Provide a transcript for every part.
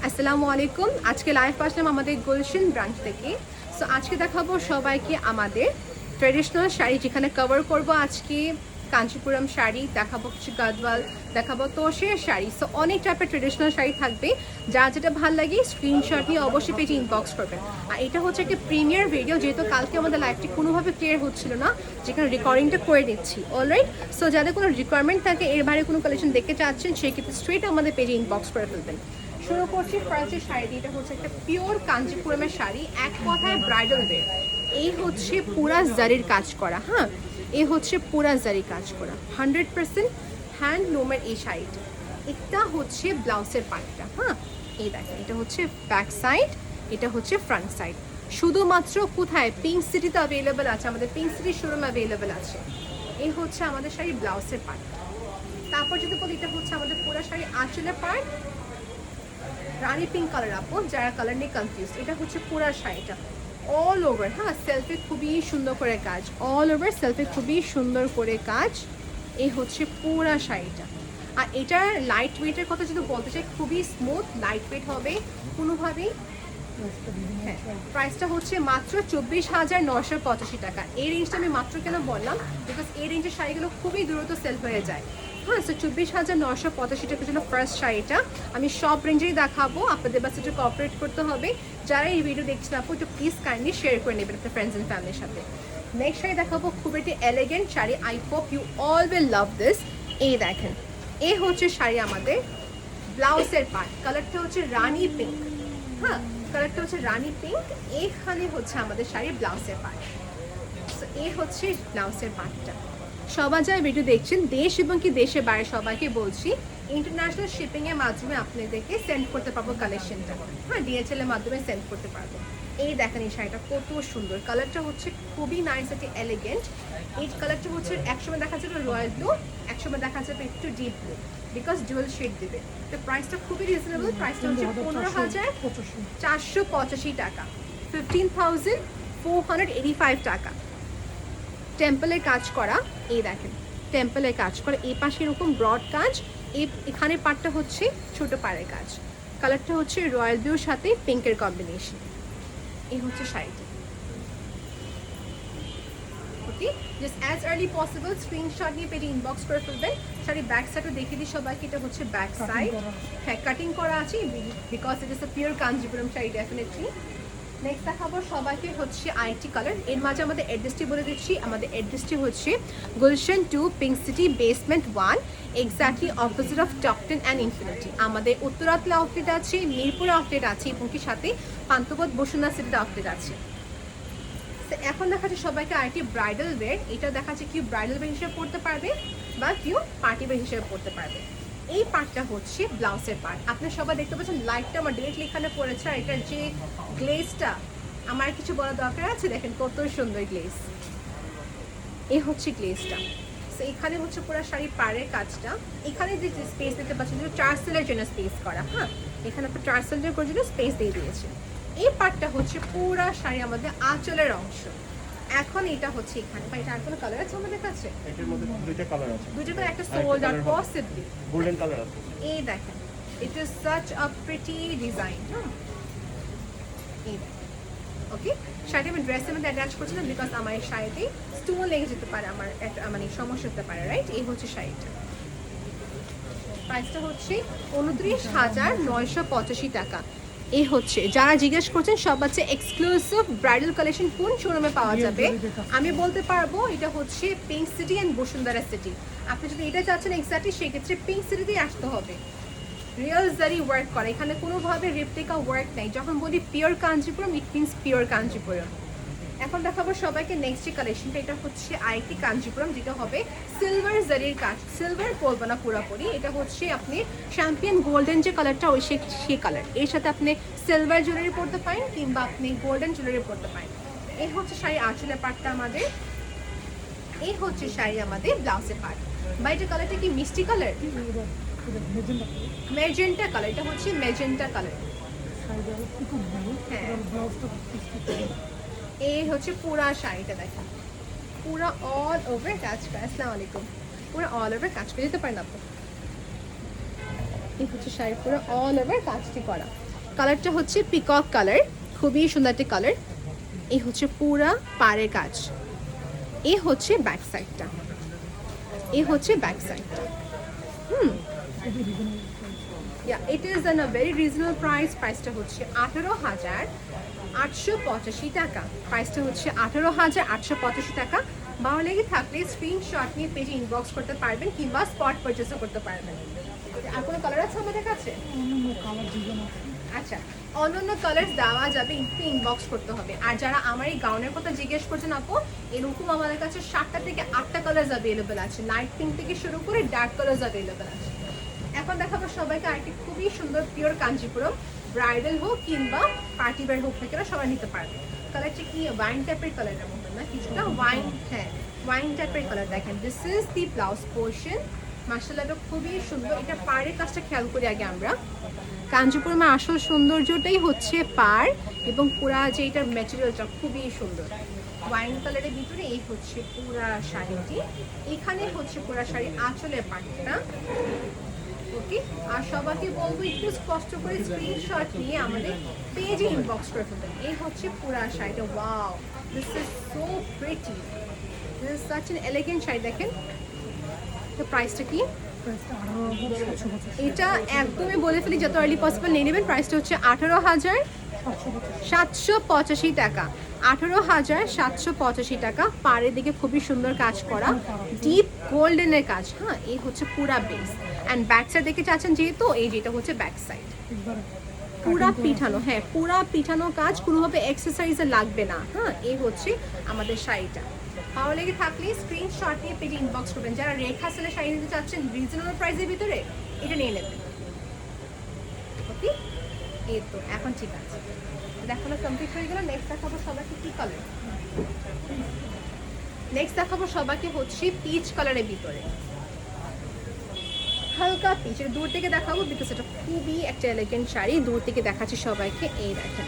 আসসালামু আলাইকুম। আজকে লাইভ আসলাম আমাদের গুলশান ব্রাঞ্চ থেকে। সো আজকে দেখাবো সবাইকে আমাদের ট্রেডিশনাল শাড়ি, যেখানে কভার করব আজকে কাঞ্চিপুরম শাড়ি, দেখাবো কিছু গাদওয়াল, দেখাবো তোষের শাড়ি। সো অনেক টাইপের ট্রেডিশনাল শাড়ি থাকবে। যা যেটা ভালো লাগে স্ক্রিনশট নিয়ে অবশ্যই পেজে ইনবক্স করবেন। আর এটা হচ্ছে একটা প্রিমিয়ার ভিডিও, যেহেতু কালকে আমাদের লাইভটি কোনোভাবে ক্লিয়ার হচ্ছিল না, যেখানে রেকর্ডিংটা করে নিচ্ছি অলরাইট। সো যাদের কোনো রিকোয়ারমেন্ট থাকে, এর বাইরে কোনো কালেকশন দেখতে চাচ্ছেন, সেক্ষেত্রে স্ট্রেট আমাদের পেজে ইনবক্স করে ফেলবেন। শুরু করছি ফার্স্টের শাড়ি। এটা হচ্ছে একটা পিওর কাঞ্চিপুরমের শাড়ি, এক কথায় ব্রাইডাল ওয়্যার। এই হচ্ছে পুরা জারির কাজ করা, হ্যাঁ, এই হচ্ছে পুরা জারি কাজ করা 100% হ্যান্ডলুমের এই শাড়িটা। এটা হচ্ছে ব্লাউজের পার্টটা, হ্যাঁ, এই দেখেন, এটা হচ্ছে ব্যাক সাইড, এটা হচ্ছে ফ্রন্ট সাইড। শুধুমাত্র কোথায়? পিঙ্ক সিটিতে অ্যাভেলেবেল আছে, আমাদের পিঙ্ক সিটির শোরুম অ্যাভেলেবেল আছে। এই হচ্ছে আমাদের শাড়ি ব্লাউজের পার্ট। তারপর যদি বলি, এটা হচ্ছে আমাদের পুরা শাড়ি আঁচলের পার্ট, রানি পিঙ্ক কালার। আপু যারা কালার নিয়ে কনফিউজ, এটা হচ্ছে পুরা শাড়িটা অল ওভার, হ্যাঁ, সেলফি খুবই সুন্দর করে কাজ, অল ওভার সেলফি খুবই সুন্দর করে কাজ। এই হচ্ছে পুরা শাড়িটা। আর এটার লাইট ওয়েটের কথা যদি বলতে চাই, খুবই স্মুথ লাইট ওয়েট হবে কোনোভাবেই। হ্যাঁ, প্রাইসটা হচ্ছে মাত্র 24,985 টাকা। এই রেঞ্জটা আমি মাত্র কেন বললাম, বিকজ এই রেঞ্জের শাড়িগুলো খুবই দ্রুত সেল হয়ে যায়। হ্যাঁ, সো 24,985 টাকার জন্য ফার্স্ট শাড়িটা আমি সব রেঞ্জেই দেখাবো। আপনাদের বাস একটু কোঅপারেট করতে হবে। যারা এই ভিডিও দেখছেন আপু, একটু প্লিজ কাইন্ডলি শেয়ার করে নেবেন আপনার ফ্রেন্ডস অ্যান্ড ফ্যামিলির সাথে। নেক্সট শাড়ি দেখাবো, খুব একটি elegant sari. I hope you all will love this. এই দেখেন, এই হচ্ছে শাড়ি আমাদের ব্লাউজের পার্ট। কালারটা হচ্ছে রানি পিঙ্ক, হ্যাঁ, কালারটা হচ্ছে রানি পিঙ্ক। এখানে হচ্ছে আমাদের শাড়ির ব্লাউজের পার্ট। সো এই হচ্ছে ব্লাউজের পার্টটা। সবাই যারা ভিডিও দেখছেন, দেশ এবং কি দেশের বাইরে, সবাইকে বলছি ইন্টারন্যাশনাল শিপিংয়ের মাধ্যমে আপনাদেরকে সেন্ড করতে পারবো কালেকশনটা, হ্যাঁ, ডিএচএল এর মাধ্যমে সেন্ড করতে পারবো। এই দেখেন, এই শাড়িটা কত সুন্দর, কালারটা হচ্ছে খুবই নাইস, একটা এলিগেন্ট। এই কালারটা হচ্ছে একসময় দেখা যাবে রয়্যাল ব্লু, একসময় দেখা যাবে একটু deep blue, because dual shade দিবে। তো প্রাইসটা খুবই রিজনেবল, প্রাইসটা হচ্ছে 15,485 টাকা, 15,485 টাকা। টেম্পলের কাজ করা, এই দেখেন, টেম্পলের কাজ করা, এই পাশে এরকম ব্রড কাজ, এখানে পার্টটা হচ্ছে ছোট পাড়ের কাজ। কালারটা হচ্ছে রয়্যাল ব্লুর সাথে পিঙ্কের কম্বিনেশন। এই হচ্ছে শাড়িটা। Okay, just as early possible screenshot নিয়ে পেজে ইনবক্স করে ফেলবেন। শাড়ি ব্যাক সাইডও দেখিয়ে দিই সবাইকে। এটা হচ্ছে ব্যাক সাইড, হ্যাঁ, কাটিং করা আছে, because it is a pure Kanchipuram sari definitely. Next দেখাবো সবাইকে হচ্ছে আইটি কালার। এর মাঝে আমাদের অ্যাড্রেসটি বলে দিচ্ছি। আমাদের অ্যাড্রেসটি হচ্ছে Gulshan 2, pink city, basement 1, exactly opposite of top 10 and infinity. আমাদের উত্তরাতলা আউটলেট আছে, মিরপুর আউটলেট আছে, এবং কি সাথে পান্থপথ বসুন্ধরা সিটিতে আউটলেট আছে। এখন দেখাচ্ছে সবাইকে আইটি ব্রাইডাল ওয়্যার। এটা দেখাচ্ছে কেউ ব্রাইডাল ওয়্যার হিসেবে পড়তে পারবে বা কেউ পার্টি ওয়্যার হিসেবে পড়তে পারবে। এই পার্টটা হচ্ছে ব্লাউজের পার্ট। আপনারা সবাই দেখতে পাচ্ছেন লাইটটা আমার ডিরেক্টলি এখানে পড়েছে। আর এটার যে গ্লেজটা, আমার কিছু বলার দরকার আছে, দেখেন কত সুন্দর গ্লেজ। এই হচ্ছে গ্লেজটা। সো এখানে হচ্ছে পুরো শাড়ির পাড়ের কাজটা। এখানে যে স্পেস দেখতে পাচ্ছেন, যে টার্সেলের জন্য স্পেস করা, হ্যাঁ, এখানে আপনার টার্সেলের জন্য স্পেস দিয়ে দিয়েছে। এই পার্টটা হচ্ছে পুরা শাড়ি আমাদের আঁচলের অংশ। এখন এটা হচ্ছে এখানে, বা এটা আর কোনো কালার আছে আমাদের কাছে? এটার মধ্যে দুইটা কালার আছে, দুইটা করে একটা সোল্ড আর পসিবলি গোল্ডেন কালার আছে। এই দেখেন, it is such a pretty design, হ্যাঁ, এই দেখেন। ওকে, শাড়ি আমি ড্রেসের মধ্যে অ্যাটাচ করছি না, বিকজ আমার এই শাড়িতে স্টোন লেগে যেতে পারে, আমার একটা মানে সমস্যা হতে পারে, রাইট। এই হচ্ছে শাড়িটা। প্রাইসটা হচ্ছে 29,985 টাকা। এই হচ্ছে, যারা জিজ্ঞেস করছেন সব হচ্ছে এক্সক্লুসিভ ব্রাইডাল কালেকশন কোন শোরুমে পাওয়া যাবে, আমি বলতে পারবো এটা হচ্ছে pink city and Bashundhara city. আপনি যদি এটা চাচ্ছেন এক্স্যাক্টলি, সেক্ষেত্রে পিঙ্ক সিটিতেই আসতে হবে। রিয়েল জারি ওয়ার্ক করা, এখানে কোনোভাবে রেপ্লিকা ওয়ার্ক নেই। যখন বলি pure Kanchipuram, it means pure Kanchipuram. এখন দেখাবো সবাইকে নেক্সট যে কালেকশনটা। এটা হচ্ছে আইটি কাঞ্জিপুরম, যেটা হবে সিলভার জারির কাজ। সিলভার বলবো না পুরোপুরি, এটা হচ্ছে আপনি শ্যাম্পিয়ন গোল্ডেন যে কালারটা, ওই সেই কালার। এর সাথে আপনি সিলভার জুয়েলারি পরতে পারেন, কিংবা আপনি গোল্ডেন জুয়েলারি পরতে পারেন। এই হচ্ছে শাড়ি আঁচলের পার্টটা আমাদের। এই হচ্ছে শাড়ি আমাদের ব্লাউজের পার্ট। বা এটা কালারটা কি মিষ্টি কালার, মেজেন্টা কালার। এটা হচ্ছে মেজেন্টা কালার, হ্যাঁ। এই হচ্ছে পুরা শাড়িটা, দেখেন পুরা অল ওভার কাজ করা। আসসালামু আলাইকুম। পুরো অল ওভার কাজ করে দিতে পারেন আপনি। এই হচ্ছে শাড়ি পুরো অল ওভার কাজটি করা। কালারটা হচ্ছে পিকক কালার, খুবই সুন্দর একটা কালার। এই হচ্ছে পুরা পাড়ের কাজ, এই হচ্ছে ব্যাক সাইডটা, এই হচ্ছে ব্যাক সাইডটা। It is on a very reasonable price. প্রাইসটা হচ্ছে 18,885 টাকা। প্রাইসটা হচ্ছে 18,885 টাকা। ভালো লেগে থাকলে স্ক্রিনশট নিয়ে পেজে ইনবক্স করতে পারবেন কিংবা স্পট পারচেসও করতে পারবেন। আর কোনো কালার আছে আমাদের কাছে? আচ্ছা, অন্যান্য কালার দেওয়া যাবে, একটু ইনবক্স করতে হবে। আর যারা আমার এই গাউনের কথা জিজ্ঞেস করছেন আপু, এরকম আমাদের কাছে 7টা থেকে 8টা কালার অ্যাভেলেবেল আছে। লাইট পিঙ্ক থেকে শুরু করে ডার্ক কালার অ্যাভেলেবেল আছে। এখন দেখাবো সবাইকে আরেকটি খুবই সুন্দর পিওর কাঞ্জিপুরম, ব্রাইডাল হোক কিংবা পার্টি ওয়্যার হোক থেকে সবাই নিতে পারবে। কালারটা কি ওয়াইন টাইপের কালারের মতো না, কিছুটা ওয়াইন, হ্যাঁ ওয়াইন টাইপের কালার। দেখেন this is the blouse portion. মাশাআল্লাহ, এটা খুবই সুন্দর। এটা পাড়ের কাজটা খেয়াল করি আগে আমরা। কাঞ্জিপুরমের আসল সৌন্দর্যটাই হচ্ছে পাড় এবং পুরা যে এটার ম্যাটেরিয়ালটা খুবই সুন্দর। ওয়াইন কালারের ভিতরে এই হচ্ছে পুরা শাড়িটি। এখানে হচ্ছে পুরা শাড়ি আঁচলের পাটটা। ওকে, আর সবাইকে বলবো একটু স্পষ্ট করে স্ক্রিনশট নিয়ে আমাদের পেজে ইনবক্স করে ফেলবেন। এই হচ্ছে পুরা শাড়িটা। Wow, this is so pretty, this is such an elegant sari. দেখেন তো প্রাইসটা কি? এটা একদমই বলে ফেলি যত আর্লি পসিবল নিয়ে নেবেন। প্রাইসটা হচ্ছে 18,785 টাকা। 18,785 টাকা। পাড়ের দিকে খুবই সুন্দর কাজ করা, ডিপ গোল্ডেনের কাজ। হ্যাঁ, এই হচ্ছে পুরা বেস। অ্যান্ড ব্যাক সাইড দেখে চাচ্ছেন যেহেতু, এই যেটা হচ্ছে ব্যাক সাইড পুরা পিঠানো। হ্যাঁ, পুরা পিঠানো কাজ, কোনোভাবে এক্সারসাইজে লাগবে না। হ্যাঁ, এই হচ্ছে আমাদের শাড়িটা। ভালো লেগে থাকলে স্ক্রিনশট নিয়ে পেজে ইনবক্স করবেন। যারা রেখা সেলে শাড়ি নিতে চাচ্ছেন রিজনেবল প্রাইসের ভিতরে, এটা নিয়ে নেবেন। ওকে, এই তো এখন ঠিক আছে, দেখানো কমপ্লিট হয়ে গেল। নেক্সট দেখাবো সবাইকে কি কালার? নেক্সট দেখাবো সবাইকে হচ্ছে পিচ কালারের ভিতরে, হালকা পিচ। এটা দূর থেকে দেখাবো বিকজ এটা খুবই একটা এলিগেন্ট শাড়ি। দূর থেকে দেখাচ্ছি সবাইকে। এই দেখেন,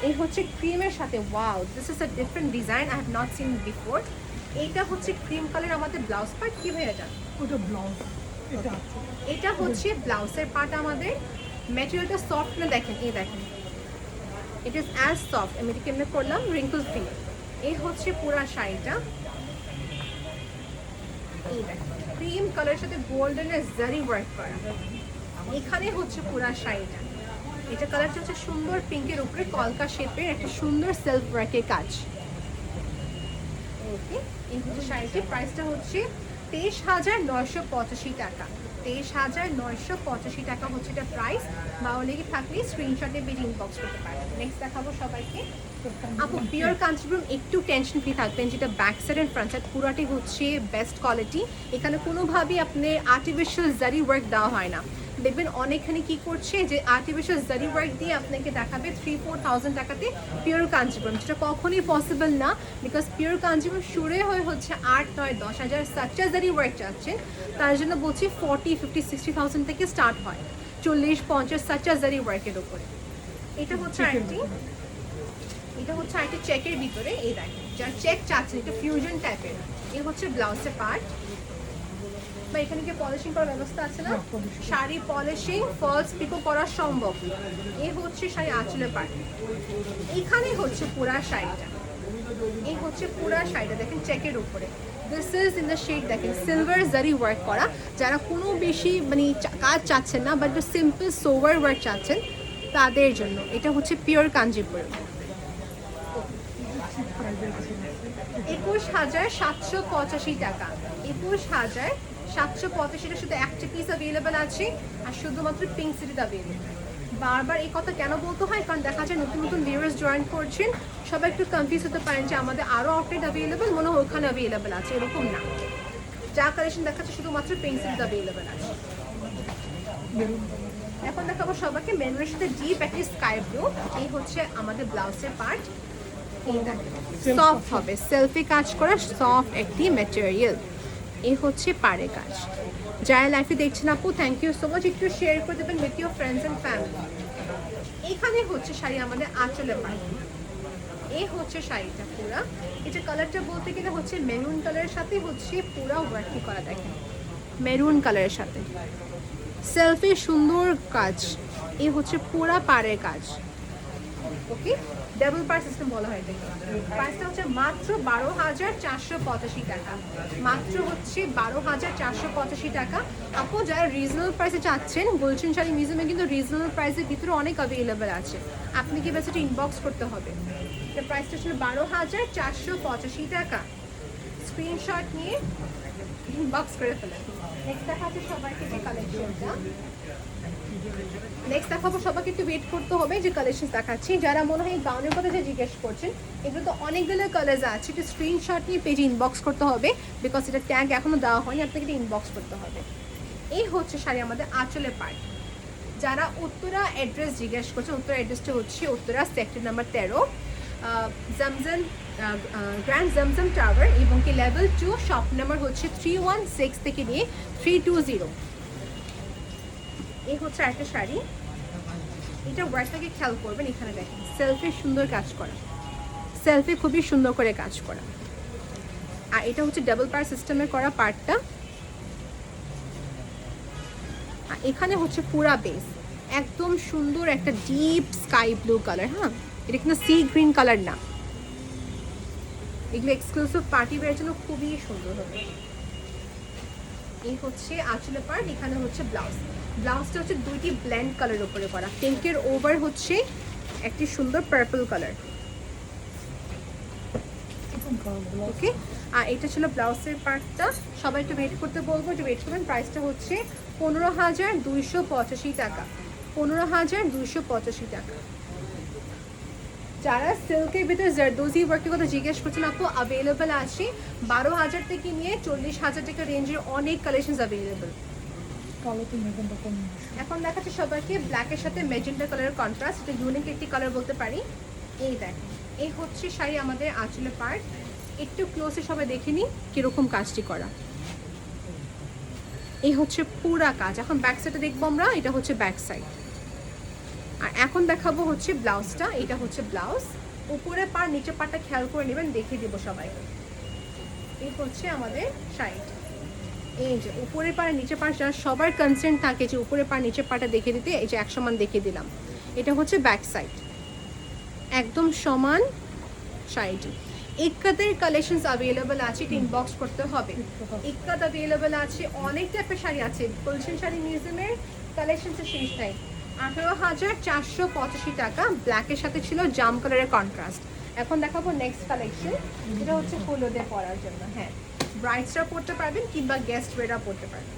এই হচ্ছে ক্রিমের সাথে। Wow, this is a different design, I have not seen before. এইটা হচ্ছে ক্রিম কালার। আমাদের ব্লাউজ পার্ট কি হয়ে যায়? ওটা ব্লাউজ, এটা হচ্ছে ব্লাউজের পার্ট। আমাদের ম্যাটেরিয়ালটা সফট না, দেখেন এই দেখেন, ইট ইজ অ্যাজ সফট। আমি এটা কেমনে করলাম রিঙ্কল ফ্রি। এই হচ্ছে পুরা শাড়িটা। এই দেখেন ক্রিম কালারের সাথে গোল্ডেনের জারি ওয়ার্ক করা। এখানে হচ্ছে পুরা শাড়িটা। এটা কালারটা হচ্ছে সুন্দর পিঙ্কের উপরে কলকা শেপের একটা সুন্দর সেলফ ওয়ার্কের কাজ। ওকে, এই হচ্ছে শাড়িটির প্রাইসটা হচ্ছে 23,985 টাকা। 23,985 টাকা হচ্ছে এটা প্রাইস। ভালো লেগে থাকলে স্ক্রিনশটে পেজে ইনবক্স করতে পারেন। নেক্সট দেখাবো সবাইকে আপু পিওর কাঞ্চিপুরম। একটু টেনশন ফ্রি থাকবেন, যেটা back side and front side পুরাটি হচ্ছে বেস্ট কোয়ালিটি। এখানে কোনোভাবেই আপনার আর্টিফিশিয়াল জারি ওয়ার্ক দেওয়া হয় না। দেখবেন অনেকখানি কি করছে যে আর্টিফিশিয়াল জারি ওয়ার্ক দিয়ে আপনাকে দেখাবে 3-4,000 টাকাতে পিওর কাঞ্চিপুরম, যেটা কখনোই পসিবল না। বিকজ পিওর কাঞ্চিপুরম শুরু হয়ে হচ্ছে 8-9-10,000 সাচ্চা জারি ওয়ার্ক চাচ্ছে। তার জন্য বলছি 40-50-60,000 থেকে স্টার্ট হয়, 40-50 সাচ্চা জারি ওয়ার্কের উপরে। এটা হচ্ছে আরেকটি, এটা হচ্ছে আরেকটি চেকের ভিতরে। এই দেখেন, যার চেক চাচ্ছেন এটা ফিউশন টাইপের। এই হচ্ছে ব্লাউজের পার্ট। বা এখানে কি পলিশিং করার ব্যবস্থা আছে না? শাড়ি পলিশিং, ফলস পিকো করা সম্ভব। এই হচ্ছে শাড়ি আঁচলের পার্ট। এখানে হচ্ছে পুরা শাড়িটা। এই হচ্ছে পুরা শাড়িটা, দেখেন চেকের উপরে। This is in the shade, দেখেন সিলভার জারি ওয়ার্ক করা। যারা কোনো বেশি মানে কাজ চাচ্ছেন না, বাট সিম্পল সোভার ওয়ার্ক চাচ্ছেন, তাদের জন্য এটা হচ্ছে পিওর কাঞ্জিপুরম। 21,785 টাকা। 21,785 শুধু একটা পিস অ্যাভেলেবেল আছে, আর শুধুমাত্র পিঙ্ক সিটিতে অ্যাভেলেবেল। বারবার এই কথা কেন বলতে হয়, কারণ দেখা যায় নতুন নতুন ভিউয়ার্স জয়েন করছেন, সবাই একটু কনফিউজ হতে পারেন যে আমাদের আরও আউটলেট অ্যাভেলেবেল, মনে হয় ওখানে অ্যাভেলেবেল আছে। এরকম না, যা কালেকশন দেখাচ্ছে শুধুমাত্র পিঙ্ক সিটিতে অ্যাভেলেবেল আছে। এখন দেখাবো সবাইকে মেরুনের সাথে ডিপ একটি স্কাই ব্লু। এই হচ্ছে আমাদের ব্লাউজের পার্ট। সফট হবে, সেলফি কাজ করা সফট একটি ম্যাটেরিয়াল। এই হচ্ছে পাড়ে কাজ। যারা লাইফে দেখছেন আপু, থ্যাংক ইউ সো মাচ। একটু শেয়ার করে দেবেন with your friends and family. এখানে হচ্ছে শাড়ি আমাদের আঁচলের পার্ট। এই হচ্ছে শাড়িটা পুরা। এটা কালারটা বলতে গেলে হচ্ছে মেরুন কালারের সাথে হচ্ছে পুরা ওয়ার্কিং করা। দেখেন মেরুন কালারের সাথে সেলফি সুন্দর কাজ। এই হচ্ছে পুরা পাড়ের কাজ। ওকে, ডাবল পার সিস্টেম বলা হয় এটাকে। প্রাইসটা হচ্ছে মাত্র 12,485 টাকা, মাত্র হচ্ছে 12,485 টাকা। আপু যারা রিজনেবল প্রাইসে চাচ্ছেন, গুলশান শাড়ি মিউজিয়ামে কিন্তু রিজনেবল প্রাইসের ভিতরে অনেক অ্যাভেলেবেল আছে, আপনি কি বাস এটা ইনবক্স করতে হবে। এটার প্রাইসটা ছিল 12,485 টাকা। স্ক্রিনশট নিয়ে ইনবক্স করে ফেলেন। নেক্সট দেখাচ্ছে সবাইকে যে কালেকশনটা, নেক্সট দেখাবো সবাইকে, একটু ওয়েট করতে হবে যে কালেকশন দেখাচ্ছি। যারা মনে হয় এই গাউনের কথা যে জিজ্ঞেস করছেন, এগুলো তো অনেকগুলো কালার্স আছে, একটু স্ক্রিনশট নিয়ে পেজে ইনবক্স করতে হবে, বিকজ এটা ট্যাগ এখনো দেওয়া হয়নি, আপনাকে এটা ইনবক্স করতে হবে। এই হচ্ছে শাড়ি আমাদের আঁচলে পার্ট। যারা উত্তরা অ্যাড্রেস জিজ্ঞেস করছেন, উত্তরা অ্যাড্রেসটা হচ্ছে উত্তরা সেক্টর নাম্বার 13, জমজম গ্র্যান্ড জমজম টাওয়ার, এবং কি লেভেল 2, শপ নাম্বার হচ্ছে 316 থেকে নিয়ে 320। এই হচ্ছে একটা শাড়ি, এটা ওয়ার্কটাকে খেয়াল করবেন, এখানে দেখেন সেলফি সুন্দর কাজ করা, সেলফি খুবই সুন্দর করে কাজ করা। আর এটা হচ্ছে ডাবল পার সিস্টেমে করা পার্টটা। আর এখানে হচ্ছে পুরা বেস একদম সুন্দর একটা ডিপ স্কাই ব্লু কালার। হ্যাঁ, এটা কিন্তু সি গ্রিন কালার না, এগুলো এক্সক্লুসিভ পার্টি ওয়্যারের জন্য খুবই সুন্দর হবে। এই হচ্ছে আঁচলে পার্ট, এখানে হচ্ছে ব্লাউজ। ব্লাউজটা হচ্ছে দুইটি ব্ল্যান্ড কালার উপরে করা, পিঙ্কের ওভার হচ্ছে একটি সুন্দর পার্পল কালার। ওকে, আর এটা ছিল ব্লাউজের পার্টটা। সবাই একটু ওয়েট করতে বলবো, যে ওয়েট করবেন। প্রাইসটা হচ্ছে 15,285 টাকা, 15,285 টাকা। যারা সিল্কের ভিতরে জারদোজি ওয়ার্কের কথা জিজ্ঞেস করছেন, আপু অ্যাভেলেবেল আছে 12,000 থেকে নিয়ে 40,000 টাকা রেঞ্জের অনেক কালেকশনস অ্যাভেলেবেল। এখন দেখাচ্ছে সবাইকে ব্ল্যাকের সাথে মেজেন্টা কালারের কন্ট্রাস্ট, এটা ইউনিক একটি কালার বলতে পারি। এই দেখেন, এই হচ্ছে শাড়ি আমাদের আঁচলে পার্ট। একটু ক্লোজে সবাই দেখে নিই কিরকম কাজটি করা। এই হচ্ছে পুরা কাজ। এখন ব্যাক সাইডে দেখবো আমরা, এটা হচ্ছে ব্যাক সাইড। আর এখন দেখাবো হচ্ছে ব্লাউজটা, এটা হচ্ছে ব্লাউজ। উপরে পার নিচে পারটা খেয়াল করে নেবেন, দেখিয়ে দিব সবাইকে। এই হচ্ছে আমাদের শাড়িটা। এই যে উপরে পার নিচে পার, যারা সবার কনসেন্ট থাকে যে উপরে পার নিচে পাটা দেখে দিতে, এই যে 1 সমান দেখিয়ে দিলাম। এটা হচ্ছে ব্যাক সাইড, একদম সমান শাড়িটি। ইক্কাতের কালেকশনস অ্যাভেলেবেল আছে, এটা ইনবক্স করতে হবে। ইক্কাত অ্যাভেলেবেল আছে, অনেক টাইপের শাড়ি আছে। গুলশান শাড়ি মিউজিয়ামের কালেকশনসের শেষ নাই। 18,485 টাকা, ব্ল্যাকের সাথে ছিল জাম কালারের কন্ট্রাস্ট। এখন দেখাবো নেক্সট কালেকশন, এটা হচ্ছে হলুদে পরার জন্য। হ্যাঁ, ব্রাইডসরা পড়তে পারবেন কিংবা গেস্ট ওয়েরা পড়তে পারবেন।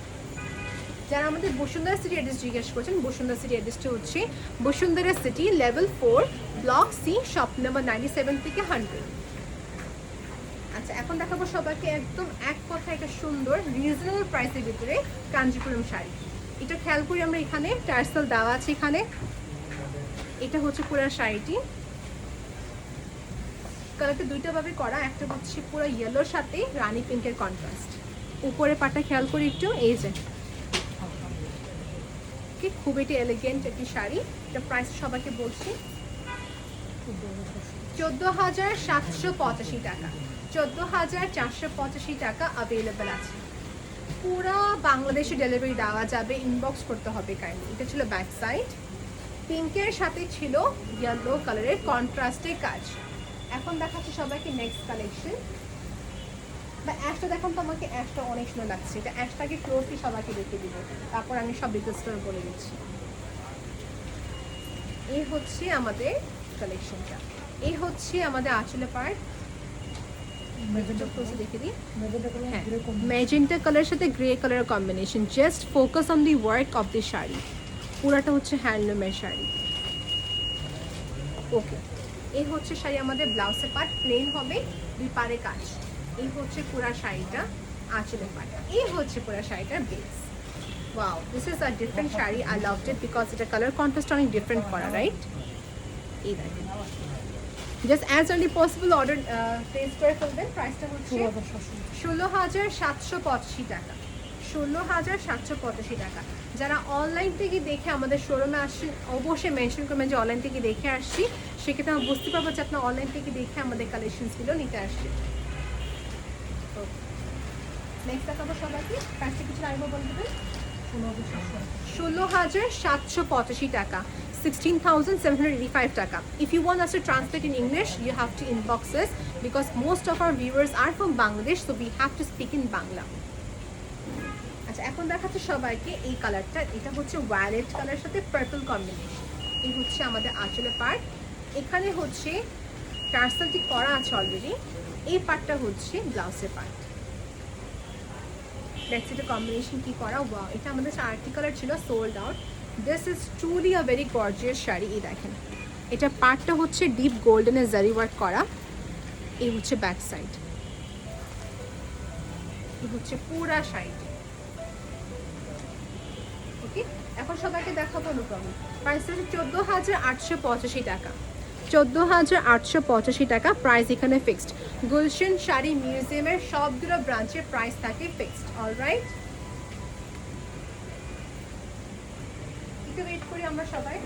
যারা আমাদের বসুন্ধরা সিটি অ্যাড্রেস জিজ্ঞেস করছেন, বসুন্ধরা সিটি অ্যাড্রেসটা হচ্ছে Bashundhara city level 4, block C, shop number 97 থেকে 100। আচ্ছা, এখন দেখাবো সবাইকে একদম এক কথা একটা সুন্দর রিজনেবল প্রাইসের ভিতরে কাঞ্জিপুরম শাড়ি। এটা খেয়াল করি আমরা, এখানে টার্সেল দেওয়া আছে। এখানে এটা হচ্ছে পুরো শাড়িটি, কালারটা দুইটা ভাবে করা, একটা হচ্ছে পুরো ইয়েলোর সাথে রানী পিঙ্কের কন্ট্রাস্ট। উপরে পাটা খেয়াল করি একটু, এই যে খুব এটি এলিগেন্ট একটি শাড়ি। এটা প্রাইস সবাইকে বলছি 14,785 টাকা, 14,485 টাকা অ্যাভেলেবেল আছে। পুরা বাংলাদেশে ডেলিভারি দেওয়া যাবে, ইনবক্স করতে হবে কাইন্ডলি। এটা ছিল ব্যাক সাইড, পিঙ্কের সাথে ছিল ইয়েলো কালারের কন্ট্রাস্টের কাজ। এখন দেখাচ্ছি সবাইকে নেক্সট কালেকশন। বা অ্যাশটা দেখুন তো, আমাকে অ্যাশটা অনেক সুন্দর লাগছে। এটা অ্যাশটাকে ক্লোজলি সবাইকে দেখে দিব, তারপর আমি সব ডিটেলসটা বলে দিচ্ছি। এই হচ্ছে আমাদের কালেকশনটা, এই হচ্ছে আমাদের আঁচলে পার্ট। দেখে দিই, ম্যাজেন্টা কালারের সাথে গ্রে কালারের combination. Just focus on the work of the sari. পুরাটা হচ্ছে হ্যান্ডলুমের শাড়ি। ওকে, এই হচ্ছে শাড়ি আমাদের ব্লাউজের পার্ট, প্লেন হবে, দুই পারে কাজ। এই হচ্ছে পুরা শাড়িটা আঁচলের পার্ট, এই হচ্ছে পুরা শাড়িটার base. Wow, this is a different sari. I loved it because এটা কালার কন্ট্রাস্ট অনেক ডিফারেন্ট করা, রাইট? এই দেখেন, just as early possible order place করে ফেলবেন। প্রাইসটা হচ্ছে 16,785 টাকা, 16,785 টাকা। যারা অনলাইন থেকে দেখে আমাদের শোরুমে আসছেন, অবশ্যই মেনশন করবেন যে অনলাইন থেকে দেখে আসছি, সেক্ষেত্রে আমরা বুঝতে পারবো যে আপনার অনলাইন থেকে দেখে আমাদের কালেকশনসগুলো নিতে আসছে। নেক্সট দেখাবো সবাইকে, প্রাইসটা কিছু আগে বলে দেবেন। 16,785 টাকা, 16,785 টাকা. If you want us to translate in English, you have to inbox us because most of our viewers are from Bangladesh, so we have to speak in Bangla. আচ্ছা, এখন দেখাচ্ছি সবাইকে এই কালারটা. এটা হচ্ছে ভায়োলেট কালারের সাথে পার্পল কম্বিনেশন. এই হচ্ছে আমাদের আঁচলের পার্ট. এখানে হচ্ছে টার্সেলটি করা আছে অলরেডি. এই পার্টটা হচ্ছে ব্লাউজের পার্ট. লেটস এটা কম্বিনেশন কি করা. ওয়াও, এটা আমাদের 4টি কালার ছিল, sold out. This is truly a very gorgeous sari. এই দেখেন, এটা পার্টটা হচ্ছে ডিপ গোল্ডেনের জারি ওয়ার্ক করা. এই হচ্ছে ব্যাক সাইড. এই হচ্ছে পুরা শাড়িটি. ওকে, এখন সবাইকে দেখাবো অনুপম. প্রাইস হচ্ছে 14,885 টাকা. 14,885 টাকা প্রাইস এখানে ফিক্সড. গুলশান শাড়ি মিউজিয়ামের সবগুলো ব্রাঞ্চের প্রাইস থাকে ফিক্সড. অলরাইট, একটু ওয়েট করি আমরা সবাই.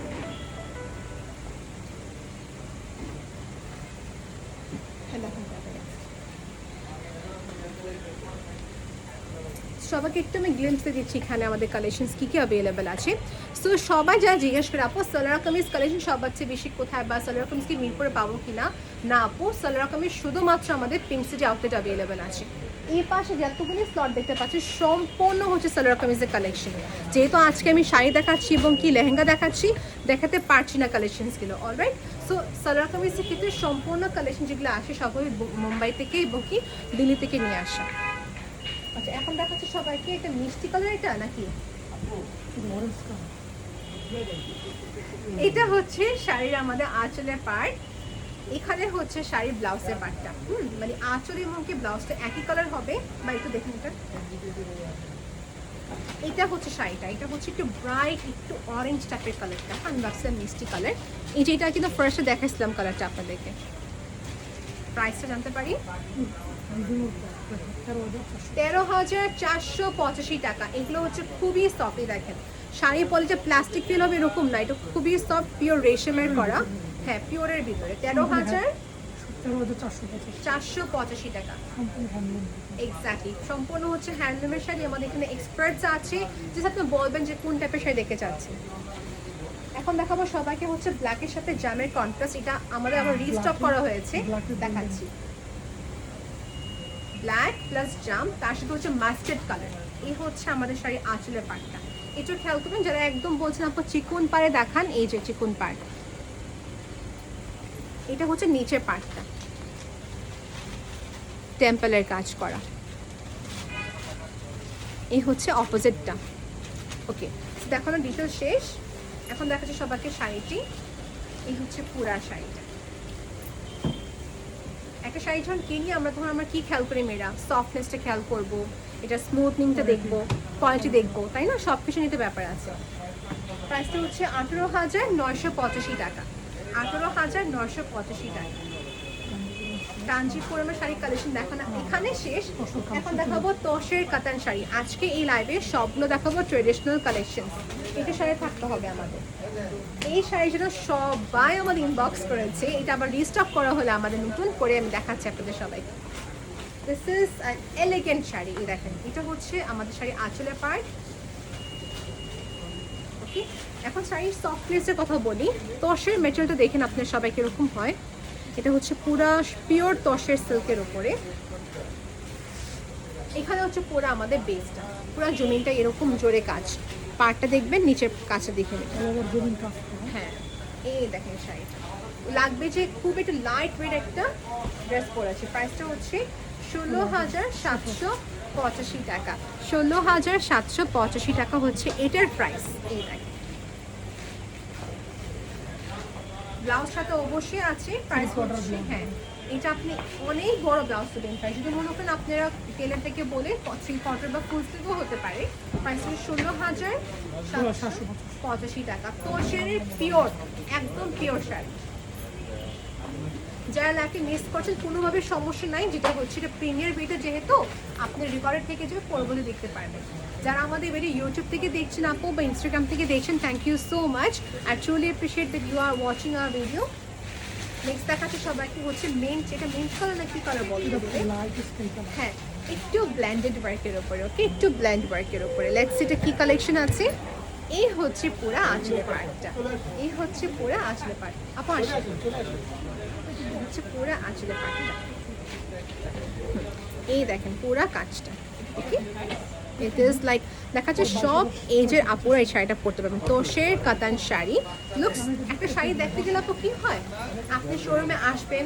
সবাইকে একটু আমি গ্লিম্পস দিচ্ছি এখানে আমাদের কালেকশনস কী কী অ্যাভেলেবেল আছে. সো সবাই যা জিজ্ঞেস করে, আপু সালোয়ার কামিজ কালেকশন সবার চেয়ে বেশি কোথায়, বা সালোয়ার কামিজ কি মিরপুরে পাবো কি না. না আপু, সালোয়ার কামিজ শুধুমাত্র আমাদের পিঙ্ক সিটি আউটলেট অ্যাভেলেবেল আছে. এই পাশে যতগুলি স্লট দেখতে পাচ্ছি সম্পূর্ণ হচ্ছে সালোয়ার কামিজের কালেকশন. যেহেতু আজকে আমি শাড়ি দেখাচ্ছি এবং কি লেহেঙ্গা দেখাচ্ছি, দেখাতে পারছি না কালেকশনসগুলো. অলরাইট, সো সালোয়ার কামিজের ক্ষেত্রে সম্পূর্ণ কালেকশন যেগুলো আসে সবই মুম্বাই থেকে এবং কি দিল্লি থেকে নিয়ে আসা. আচ্ছা, এখন দেখাচ্ছি সবাইকে এটা মিষ্টি কালার. এটা নাকি এটা হচ্ছে শাড়ির আমাদের আঁচলের পার্ট. এখানে হচ্ছে শাড়ির ব্লাউজের পার্টটা. মানে আঁচল এবং কি ব্লাউজটা একই কালার হবে. বা একটু দেখুন, এটা হচ্ছে শাড়িটা. এটা হচ্ছে একটু ব্রাইট, একটু অরেঞ্জ টাইপের কালারটা. আনবাক্সের মিষ্টি কালার. এই যেটা কিন্তু ফার্স্টে দেখাইছিলাম কালারটা আপনাদেরকে. প্রাইসটা জানতে পারি. 13,485 টাকা. এগুলো হচ্ছে খুবই সফট. দেখেন, শাড়ি পরে যে প্লাস্টিক ফিল হবে এরকম না, এটা খুবই সফট, পিওর রেশমের করা. হ্যাঁ, পিওরের ভিতরে. 13,485 টাকা. এক্স্যাক্টলি, সম্পূর্ণ হচ্ছে হ্যান্ডলুমের শাড়ি. আমাদের এখানে এক্সপার্টস আছে, যে আপনি বলবেন যে কোন টাইপের শাড়ি দেখতে চাচ্ছেন. এখন দেখাবো সবাইকে হচ্ছে ব্ল্যাকের সাথে জামের কন্ট্রাস্ট. এটা আমাদের আবার রিস্টক করা হয়েছে, দেখাচ্ছি. ব্ল্যাক প্লাস জাম, তার সাথে হচ্ছে মাস্টার্ড কালার. এই হচ্ছে আমাদের শাড়ি আঁচলের পার্টটা. একটু খেয়াল করবেন যারা একদম বলছেন আপু চিকন পাড়ে দেখান. এই যে চিকন পাড়, এটা হচ্ছে নিচের পার্টটা, টেম্পলের কাজ করা. এই হচ্ছে অপোজিটটা. ওকে, দেখানো ডিটেল শেষ. এখন দেখাচ্ছি সবাইকে শাড়িটি. এই হচ্ছে পুরা শাড়িটা. একটা শাড়ি যখন কিনি আমরা, তখন আমরা কি খেয়াল করি মেয়েরা? সফটনেসটা খেয়াল করবো, এটা স্মুথনিংটা দেখবো, কোয়ালিটি দেখবো, তাই না? সব কিছু নিতে ব্যাপার আছে. প্রাইসটা হচ্ছে 18,985 টাকা. 18,985 টাকা. কাঞ্জিপুরমের শাড়ি কালেকশন দেখানো এখানে শেষ. এখন দেখাবো তসের কাতান শাড়ি. আজকে এই লাইভে সবগুলো দেখাবো ট্রেডিশনাল কালেকশন. এটা শাড়ি থাকতে হবে আমাদের. এই শাড়ির জন্য সবাই আমাদের ইনবক্স করেছে. এটা আবার রিস্টক করা হলে আমাদের নতুন করে আমি দেখাচ্ছি আপনাদের সবাইকে. This is an elegant sari. এই দেখেন, এটা হচ্ছে আমাদের শাড়ি আঁচলের পার্ট. ওকে, এখন শাড়ির সফটনেসের কথা বলি. তসের মেটেরিয়ালটা দেখেন আপনার সবাই কিরকম হয়. এটা হচ্ছে পুরা পিওর তসের সিল্কের উপরে. এখানে হচ্ছে পুরো আমাদের বেসটা, পুরো জমিনটা এরকম জোরে কাজ. পাড়টা দেখবেন, নিচের কাজটা দেখে নেবেন. হ্যাঁ, এই দেখেন শাড়িটা লাগবে যে খুব একটু লাইট ওয়েট একটা ড্রেস পরেছে. প্রাইসটা হচ্ছে 16,785 টাকা. 16,785 টাকা হচ্ছে এটার প্রাইস. এই দেখেন, ব্লাউজটা তো অবশ্যই আছে. প্রাইস হচ্ছে, হ্যাঁ, এটা আপনি অনেক বড় ব্লাউজ দেবেন. প্রাইস যদি মনে করেন আপনারা টেলার থেকে বলে 3/4 বা ফুল স্লিভও হতে পারে. প্রাইস হচ্ছে 16,785 টাকা. তোষের পিওর, একদম পিওর শাড়ি. যারা লাইফে মিস করছেন কোনোভাবে সমস্যা নাই. যেটা হচ্ছে এটা প্রিমিয়ার ভিডিও, যেহেতু আপনি রেকর্ডের থেকে যে পরবর্তী দেখতে পারবেন. যারা আমাদের ভিডিও ইউটিউব থেকে দেখছেন আপু বা ইনস্টাগ্রাম থেকে দেখছেন, thank you so much. I truly appreciate that you are watching our video. Next দেখাচ্ছে সবাইকে হচ্ছে মেন, যেটা মেন কালার না কি কালার বলতে হবে? হ্যাঁ, একটু ব্ল্যান্ডেড ওয়ার্কের উপরে, ওকে, একটু ব্ল্যান্ড ওয়ার্কের উপরে। লেটস এটা কি কালেকশন আছে। এই হচ্ছে পুরা আঁচলের পার্টটা, এই হচ্ছে পুরা আঁচলের পার্ট। আপা আসে হচ্ছে পুরা আঁচলের পার্টটা। এই দেখেন পুরা কাজটা, ওকে। ইট ইজ লাইক দেখা যাচ্ছে সব এজের আপুরা এই শাড়িটা পরতে পারবেন। তোষের কাতান শাড়ি লুকস। একটা শাড়ি দেখতে গেলে আপু কি হয়, আপনি শোরুমে আসবেন,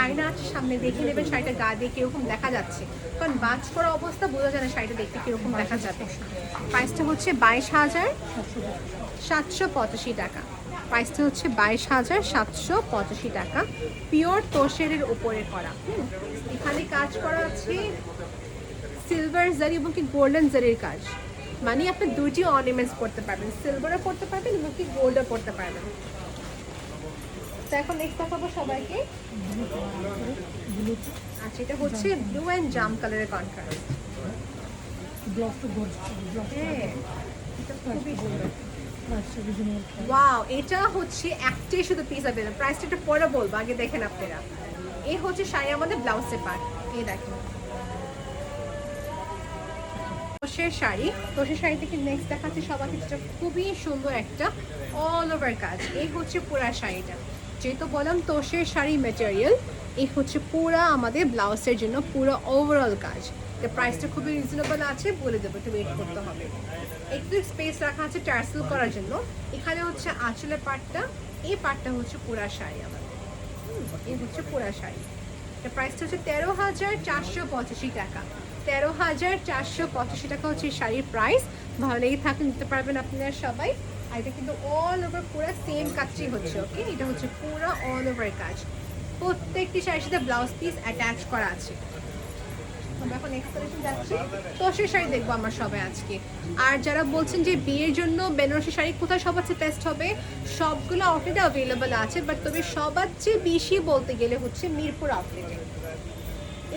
আয়না আছে সামনে, দেখে নেবেন শাড়িটা গা দিয়ে কীরকম দেখা যাচ্ছে, কারণ বাজ করা অবস্থা বোঝা যায় না শাড়িটা দেখতে কীরকম দেখা যাবে। প্রাইসটা হচ্ছে 22,785 টাকা। প্রাইসটা হচ্ছে 22,785 টাকা। পিওর তোষের উপরে করা। এখানে কাজ করা আছে সিলভার জারি এবং কি গোল্ডেন জারির কাজ, মানে আপনি দুইটি অর্নামেন্টস করতে পারবেন, সিলভারও করতে পারবেন এবং কি গোল্ডও করতে পারবেন। তো এখন নেক্সট দেখাবো সবাইকে। আচ্ছা, এটা হচ্ছে ব্লু অ্যান্ড জাম কালারের কন্ট্রাস্ট। হ্যাঁ, এটা খুবই সুন্দর। ওয়াও, এটা হচ্ছে একটাই শুধু পিস অ্যাভেলেবল। প্রাইসটা একটু পরে বলবো, আগে দেখেন আপনারা। এই হচ্ছে শাড়ি আমাদের ব্লাউজের পার্ট, এই দেখেন তোষের শাড়ি। তোষের শাড়ি থেকে নেক্সট দেখাচ্ছি সবাইকে, যেটা খুবই সুন্দর একটা অল ওভার কাজ। এই হচ্ছে পুরা শাড়িটা, যেহেতু বললাম তোষের শাড়ি ম্যাটেরিয়াল, এই হচ্ছে পুরা আমাদের ব্লাউজের জন্য পুরো ওভারঅল কাজ। তো প্রাইসটা খুবই রিজনেবল আছে, বলে দেবো, একটু ওয়েট করতে হবে। একটু স্পেস রাখা আছে টার্সেল করার জন্য। এখানে হচ্ছে আঁচলের পার্টটা, এই পার্টটা হচ্ছে পুরা শাড়ি আমাদের। এই হচ্ছে পুরা শাড়ি। এটা প্রাইসটা হচ্ছে 13,485 টাকা। 13,485 টাকা হচ্ছে শাড়ির প্রাইস। ভালো লেগে থাকলে নিতে পারবেন আপনারা সবাই। আর এটা কিন্তু অল ওভার পুরো সেম কাজটি হচ্ছে, ওকে। এটা হচ্ছে পুরো অল ওভার কাজ, প্রত্যেকটি শাড়ির সাথে ব্লাউজ পিস অ্যাটাচ করা আছে। আমরা এখন নেক্সট কালেকশন যাচ্ছি, তোষের শাড়ি দেখবো আমরা সবাই আজকে। আর যারা বলছেন যে বিয়ের জন্য বেনারসি শাড়ি কোথায় সবচেয়ে বেস্ট হবে, সবগুলো আউটলেটে অ্যাভেলেবল আছে, বাট তবে সবার চেয়ে বেশি বলতে গেলে হচ্ছে মিরপুর আউটলেটে।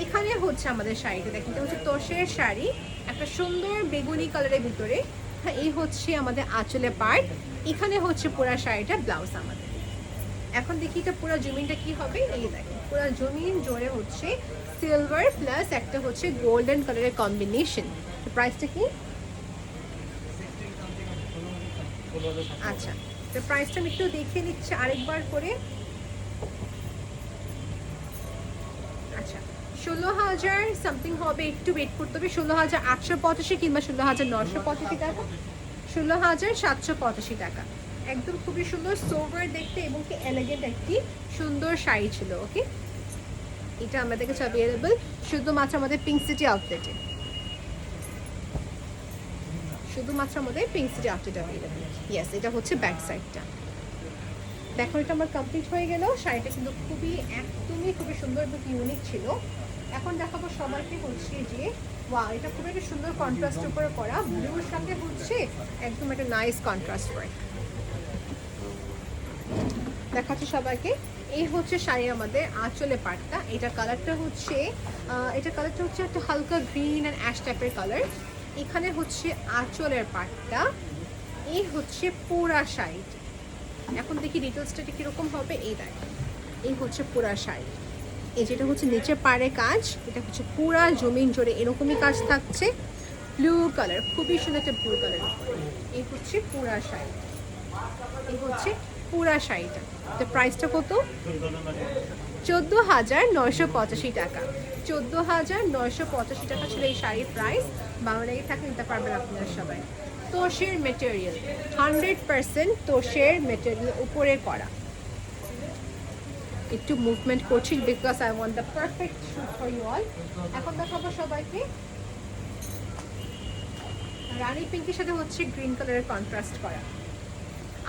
এখানে হচ্ছে আমাদের শাড়িটা দেখেন, এটা হচ্ছে তোষের শাড়ি, একটা সুন্দর বেগুনি কালারের ভিতরে। হ্যাঁ, এই হচ্ছে আমাদের আঁচলে পার্ট। এখানে হচ্ছে পুরা শাড়িটা ব্লাউজ আমাদের। এখন দেখি এটা পুরো জমিনটা কি হবে। এই দেখেন পুরো জমিন জোরে হচ্ছে সিলভার প্লাস একটা হচ্ছে গোল্ডেন কালারের কম্বিনেশন। প্রাইসটা কি? আচ্ছা, তো প্রাইসটা আমি একটু দেখিয়ে নিচ্ছি আরেকবার করে। আচ্ছা, 16,000 সামথিং হবে, একটু ওয়েট করতে হবে। 16,885 কিংবা 16,985 টাকা, 16,785 টাকা। একদম খুবই সুন্দর সোভার দেখতে এবং কি এলিগেন্ট একটি সুন্দর শাড়ি ছিল, ওকে। এটা আমাদের কাছে অ্যাভেলেবল শুধুমাত্র আমাদের পিঙ্ক সিটি আউটলেটে, শুধুমাত্র আমাদের পিঙ্ক সিটি আউটলেটে অ্যাভেলেবল। ইয়েস, এটা হচ্ছে ব্যাক সাইডটা। দেখো, এটা আমার কমপ্লিট হয়ে গেল। শাড়িটা কিন্তু একদমই খুবই সুন্দর এবং ইউনিক ছিল। এখন দেখাবো সবাইকে হচ্ছে যে ওয়াও, এটা খুবই একটা সুন্দর কন্ট্রাস্টের উপরে করা, ব্লুর সাথে হচ্ছে একদম একটা নাইস কন্ট্রাস্ট ওয়ার্ক। দেখাচ্ছি সবাইকে। এই হচ্ছে শাড়ি আমাদের আঁচলে পাটটা। এটা কালারটা হচ্ছে একটা হালকা গ্রিন অ্যান্ড অ্যাশ টাইপের কালার। এখানে হচ্ছে আঁচলের পাটটা, এই হচ্ছে পুরা শাড়ি। এখন দেখি ডিটেলসটা কীরকম হবে। এই দেখেন, এই হচ্ছে পুরা শাড়ি। এই যেটা হচ্ছে নিচে পাড়ে কাজ, এটা হচ্ছে পুরা জমিন জোরে এরকমই কাজ থাকছে। ব্লু কালার, খুবই সুন্দর একটা ব্লু কালার। এই হচ্ছে পুরা শাড়ি, এই হচ্ছে পুরা শাড়িটা। তো প্রাইসটা কত? 14,985 টাকা। 14,985 টাকা ছিল এই শাড়ির প্রাইস। বাংলায় থাকলে নিতে পারবেন আপনারা সবাই। তোষের মেটেরিয়াল, 100% তোষের মেটেরিয়াল উপরে করা। একটু মুভমেন্ট করছি because I want the perfect shoot for you all. এখন দেখাবো সবাইকে রানী পিঙ্কের সাথে হচ্ছে গ্রিন কালারের কন্ট্রাস্ট করা।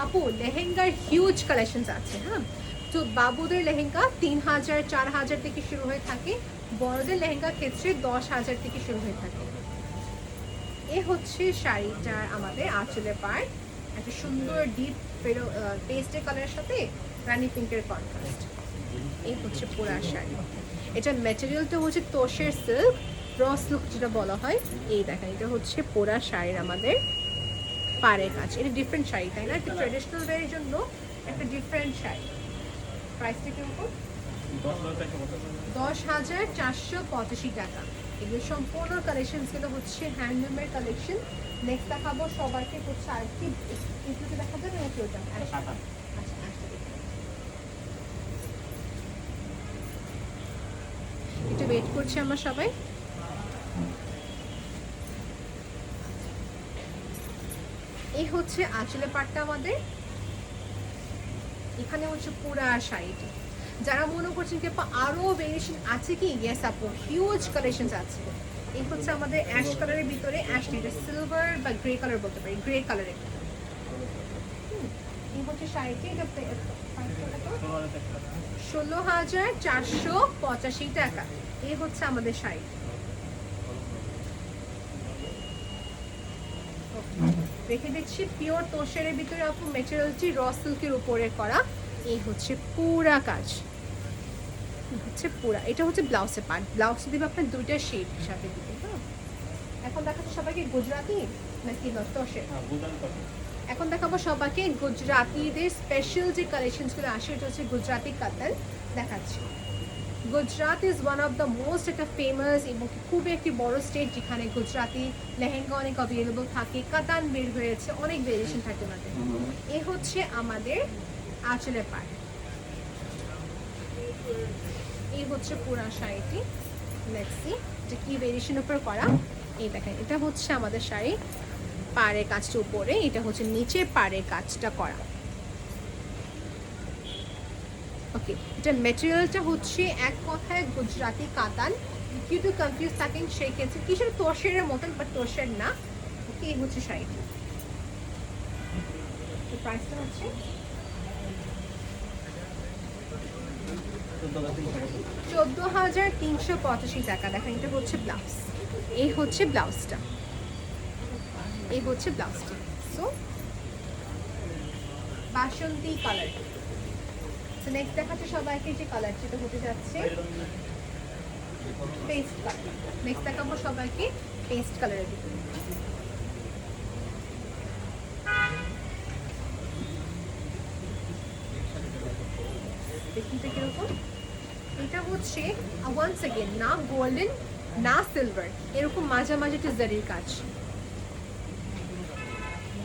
আপু, লেহেঙ্গার হিউজ কালেকশনস আছে। হ্যাঁ, তো বাবুদের লেহেঙ্গা 3,000 4,000 থেকে শুরু হয়ে থাকে, বড়দের লেহেঙ্গার ক্ষেত্রে 10,000 থেকে শুরু হয়ে থাকে। এ হচ্ছে শাড়িটার আমাদের আঁচলের পার্ট, একটা সুন্দর ডিপ পেস্টের কালারের সাথে রানী পিঙ্কের কন্ট্রাস্ট। এই হচ্ছে পুরা শাড়ি। এটা ম্যাটেরিয়ালটা হচ্ছে তোষের সিল্ক, র সিল্ক যেটা বলা হয়। এই দেখেন, এটা হচ্ছে পুরা শাড়ির আমাদের পাড়ের কাজ। এটা ডিফারেন্ট শাড়ি, তাই না? একটা ট্রেডিশনাল ওয়্যারের জন্য একটা ডিফারেন্ট শাড়ি। প্রাইসটা কিরকম? 10,485 টাকা। এগুলো সম্পূর্ণ কালেকশন গুলো হচ্ছে হ্যান্ডলুমের কালেকশন। নেক্সট দেখাবো সবাইকে হচ্ছে আরেকটি, এগুলোকে দেখা যাবে নাকি ওটা? আচ্ছা আচ্ছা, একটু ওয়েট করছি আমরা সবাই। এই হচ্ছে আঁচলের পাটটা আমাদের। এখানে হচ্ছে পুরা শাড়িটি। যারা মনে করছেন কি আপা আরো ভেরিয়েশন আছে কি, ইয়েস আপু, হিউজ কালেকশনস আছে। এই হচ্ছে আমাদের অ্যাশ কালারের ভিতরে, অ্যাশ এটা সিলভার বা গ্রে কালার বলতে পারি, গ্রে কালারের। এই হচ্ছে শাড়িটি, এটা 16,485 টাকা। এই হচ্ছে আমাদের শাড়ি। রেখে দিচ্ছি পিওর তোষের ভিতরে আপু, মেটেরিয়ালটি র সিল্কের উপরে করা। এই হচ্ছে পুরা কাজ, হচ্ছে পুরা। এটা হচ্ছে ব্লাউজের পার্ট, ব্লাউজ দিবে আপনার দুইটা শেড সাথে দিবে। হ্যাঁ, এখন দেখাচ্ছি সবাইকে গুজরাটি নাকি তোষের। এখন দেখাবো সবাইকে গুজরাটিদের স্পেশাল যে কালেকশনসগুলো আসে, এটা হচ্ছে গুজরাটি কাতান দেখাচ্ছি। Gujarat is one of the most একটা ফেমাস এবং খুবই একটি বড় স্টেট, যেখানে গুজরাটি লেহেঙ্গা অনেক অ্যাভেলেবল থাকে, কাতান বের হয়েছে, অনেক ভেরিয়েশন থাকে আমাদের। এ হচ্ছে আমাদের আঁচলের পাড়। এই হচ্ছে পুরা শাড়িটি। লেটস সি যে কি ভেরিয়েশন উপর করা। এই দেখেন, এটা হচ্ছে আমাদের শাড়ি, পাড়ের কাজটা উপরে, এটা হচ্ছে নিচে পাড়ের কাজটা করা। ওকে, এটা মেটেরিয়ালটা হচ্ছে এক কথায় গুজরাটি কাতান। কিন্তু কনফিউজ থাকেন সেই ক্ষেত্রে কিসের তোষের মতন, বাট তোষের না। ওকে, এই হচ্ছে শাড়িটি। প্রাইসটা হচ্ছে 14,385 টাকা। দেখেন, এটা হচ্ছে ব্লাউজ, এই হচ্ছে ব্লাউজটা, এই হচ্ছে ব্লাউজটা। সো বাসন্তী কালার। তো নেক্সট দেখাচ্ছে সবাইকে যে কালার যেটা হতে যাচ্ছে পেস্ট কালার। নেক্সট দেখাবো সবাইকে পেস্ট কালারের দিকে। দেখুন কিরকম। এটা হচ্ছে ওয়ান্স अगेन না গোল্ডেন না সিলভার, এরকম মাঝামাঝি একটা জারির কাজ।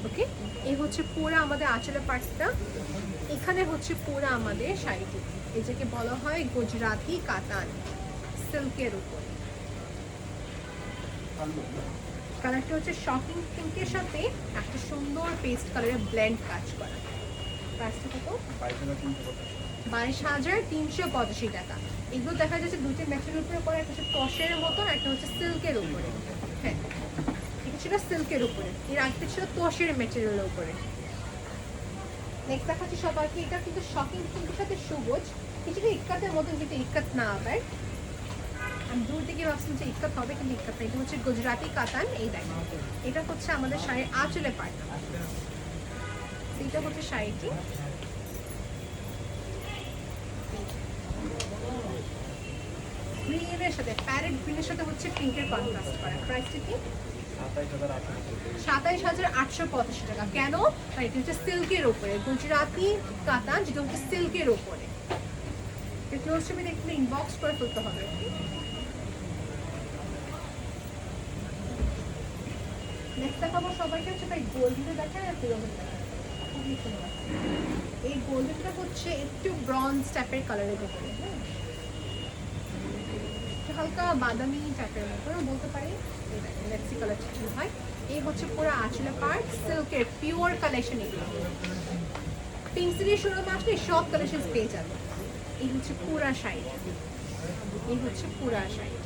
ওকে, এই হচ্ছে পুরো আমাদের আঁচলের পার্টটা। এখানে হচ্ছে পুরো আমাদের শাড়িটি, এটাকে বলা হয় গুজরাটি কাতান সিল্কের উপর। কালারটা হচ্ছে শকিং পিঙ্কের সাথে একটা সুন্দর পেস্ট কালারের ব্লেন্ড কাজ করা। প্রাইসটা কত? 22,385 টাকা। এগুলো দেখা যাচ্ছে দুইটা ম্যাটেরিয়ালের উপরে করা, একটা হচ্ছে টসের মতন, একটা হচ্ছে সিল্কের উপরে। হ্যাঁ, এটা ছিল সিল্কের উপরে, এর আগেটা ছিল তোষের মেটেরিয়ালের উপরে। নেক্সট দেখাচ্ছি সবাইকে, এটা কিন্তু শকিং পিঙ্কের সাথে সবুজ, কিছুটা ইক্কাতের মতন, কিন্তু ইক্কাত না আবার। আমি দূর থেকে ভাবছিলাম যে ইক্কাত হবে, কিন্তু ইক্কাত না। এটা হচ্ছে গুজরাটি কাতান। এই দেখেন, এটা হচ্ছে আমাদের শাড়ির আঁচলের পার্ট। এটা হচ্ছে শাড়িটি। গ্রিনের সাথে, প্যারেট গ্রিনের সাথে হচ্ছে পিঙ্কের কন্ট্রাস্ট করা। প্রাইসটা কি? 27,885 টাকা। কেন? এটা হচ্ছে সিল্কের উপরে, গুজরাটি কাতান, যেটা হচ্ছে সিল্কের উপরে। ক্লোজ ছবি দেখলে ইনবক্স করে ফেলতে হবে। নেক্সট দেখাবো সবাইকে হচ্ছে ভাই গোল্ডেন দেখায় আর পিরোজেন দেখায়। খুবই সুন্দর। এই গোল্ডেনটা হচ্ছে একটু ব্রঞ্জ টাইপের কালারের উপরে, হ্যাঁ, হালকা বাদামি টাইপের মতো বলতে পারি। লেটসি কালারটা কি হয়। এই হচ্ছে পুরো আঁচলের পার্ট, সিল্কের পিওর কালেকশন। এগুলো পিঙ্ক সিটির শোরুমে আসলে সব কালেকশন পেয়ে যাবে। এই হচ্ছে পুরা শাড়ি, এই হচ্ছে পুরা শাড়ি।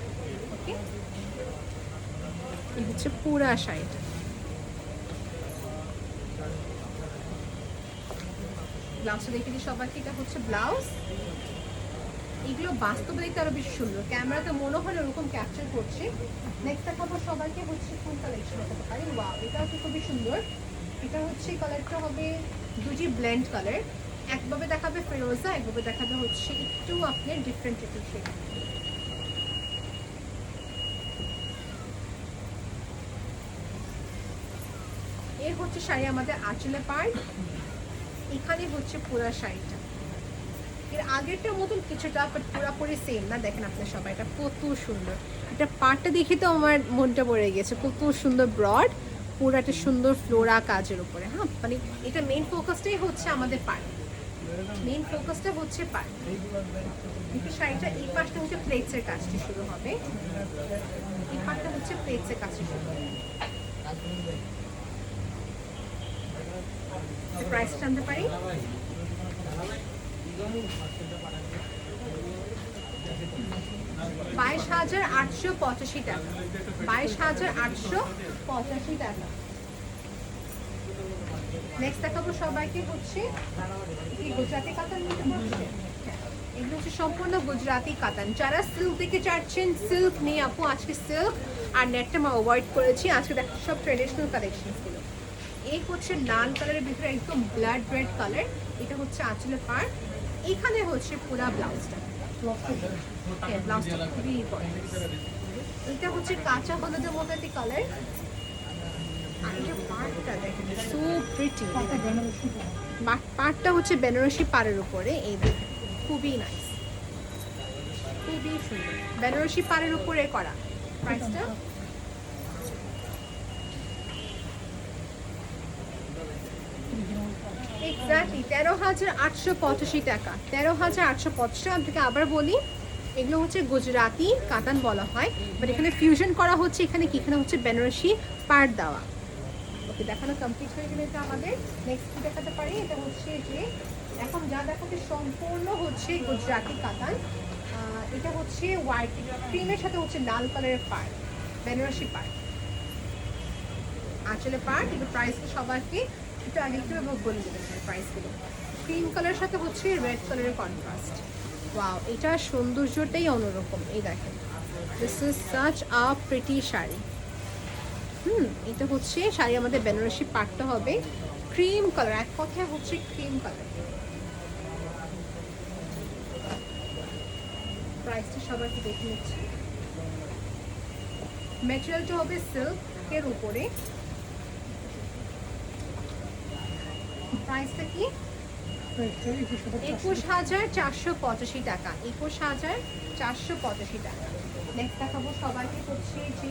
ওকে, এই হচ্ছে পুরা শাড়িটা। ব্লাউজটা দেখে দিই সবাইকে, এটা হচ্ছে ব্লাউজ। এগুলো বাস্তবে দেখতে আরো বেশি সুন্দর, ক্যামেরাতে মনে হয় ওরকম ক্যাপচার করছে। নেক্সট দেখাবো সবাইকে হচ্ছে ফুল কালেকশন দেখাতে পারি। ওয়াও, এটা হচ্ছে খুবই সুন্দর। এটা হচ্ছে কালারটা হবে দুটি ব্লেন্ড কালার, একভাবে দেখাবে ফেরোজা, একভাবে দেখাবে হচ্ছে একটু আপনার ডিফারেন্ট একটু শেড। এর হচ্ছে শাড়ি আমাদের আঁচলে পার্ট, এখানে হচ্ছে পুরা শাড়িটা। এর আগেরটার মতন কিছুটা বাট পুরোপুরি সেম না। দেখেন আপনার সবাই এটা কত সুন্দর, এটা পাড়টা দেখে তো আমার মনটা পড়ে গেছে। কত সুন্দর ব্রড, পুরাটা সুন্দর ফ্লোরা কাজের উপরে। হ্যাঁ মানে এটা মেইন ফোকাসটাই হচ্ছে আমাদের পাড়, মেইন ফোকাসটা হচ্ছে পাড়। কিন্তু শাড়িটা এই পাশটা হচ্ছে প্লেটসের কাজটি শুরু হবে, এই পাশটা হচ্ছে প্লেটসের কাজটি শুরু হবে। প্রাইস জানতে পারি? 22,885 টাকা, 22,885 টাকা। নেক্সট দেখাবো সবাইকে হচ্ছে এই গুজরাটি কাতান নিতে পারছে। এগুলো হচ্ছে সম্পূর্ণ গুজরাটি কাতান। যারা সিল্ক দেখে চাচ্ছেন সিল্ক নিয়ে আপু, আজকে সিল্ক আর নেটটা আমরা অ্যাভয়েড করেছি, আজকে দেখো সব ট্রেডিশনাল কালেকশনসগুলো। এই হচ্ছে লাল কালারের ভিতরে একদম ব্লাড রেড কালার, এটা হচ্ছে আঁচলের পাড়, এখানে হচ্ছে পুরা ব্লাউজটা। হ্যাঁ ব্লাউজটা খুবই ইম্পর্টেন্ট। এটা হচ্ছে কাঁচা হলুদের মতো একটি কালার, আর এই যে পাড়টা দেখেন সো প্রিটি। পাড়টা হচ্ছে বেনারসি পাড়ের উপরে, এই দেখেন খুবই নাইস, খুবই সুন্দর বেনারসি পাড়ের উপরে করা। প্রাইসটা এক্স্যাক্টলি 13,885 টাকা, 13,885 টাকা। আপনাকে আবার বলি এগুলো হচ্ছে গুজরাটি কাতান বলা হয়, বাট এখানে ফিউশন করা হচ্ছে। এখানে কি, এখানে হচ্ছে বেনারসি পাড় দেওয়া। ওকে দেখানো কমপ্লিট হয়ে গেলে এটা আমাদের নেক্সট কি দেখাতে পারি? এটা হচ্ছে যে এখন যা দেখাতে সম্পূর্ণ হচ্ছে গুজরাটি কাতান। এটা হচ্ছে হোয়াইট ক্রিমের সাথে হচ্ছে লাল কালারের পাড়, বেনারসি পাড়, আঁচলে পাড়। কিন্তু প্রাইস সবাইকে একটু আগে একটু বলে দেবেন প্রাইসগুলো। ক্রিম কালারের সাথে হচ্ছে রেড কালারের কন্ট্রাস্ট। ওয়াও, এটার সৌন্দর্যটাই অন্যরকম। এই দেখেন, this is such a pretty sari. এটা হচ্ছে শাড়ি আমাদের বেনারসি পাটটা হবে ক্রিম কালার, এক কথায় হচ্ছে ক্রিম কালার। প্রাইসটা সবাইকে দেখে নিচ্ছি। ম্যাটেরিয়ালটা হবে সিল্কের উপরে। প্রাইসটা কি? 21,485 টাকা, 21,485 টাকা। নেক্সট দেখাবো সবাইকে হচ্ছে যে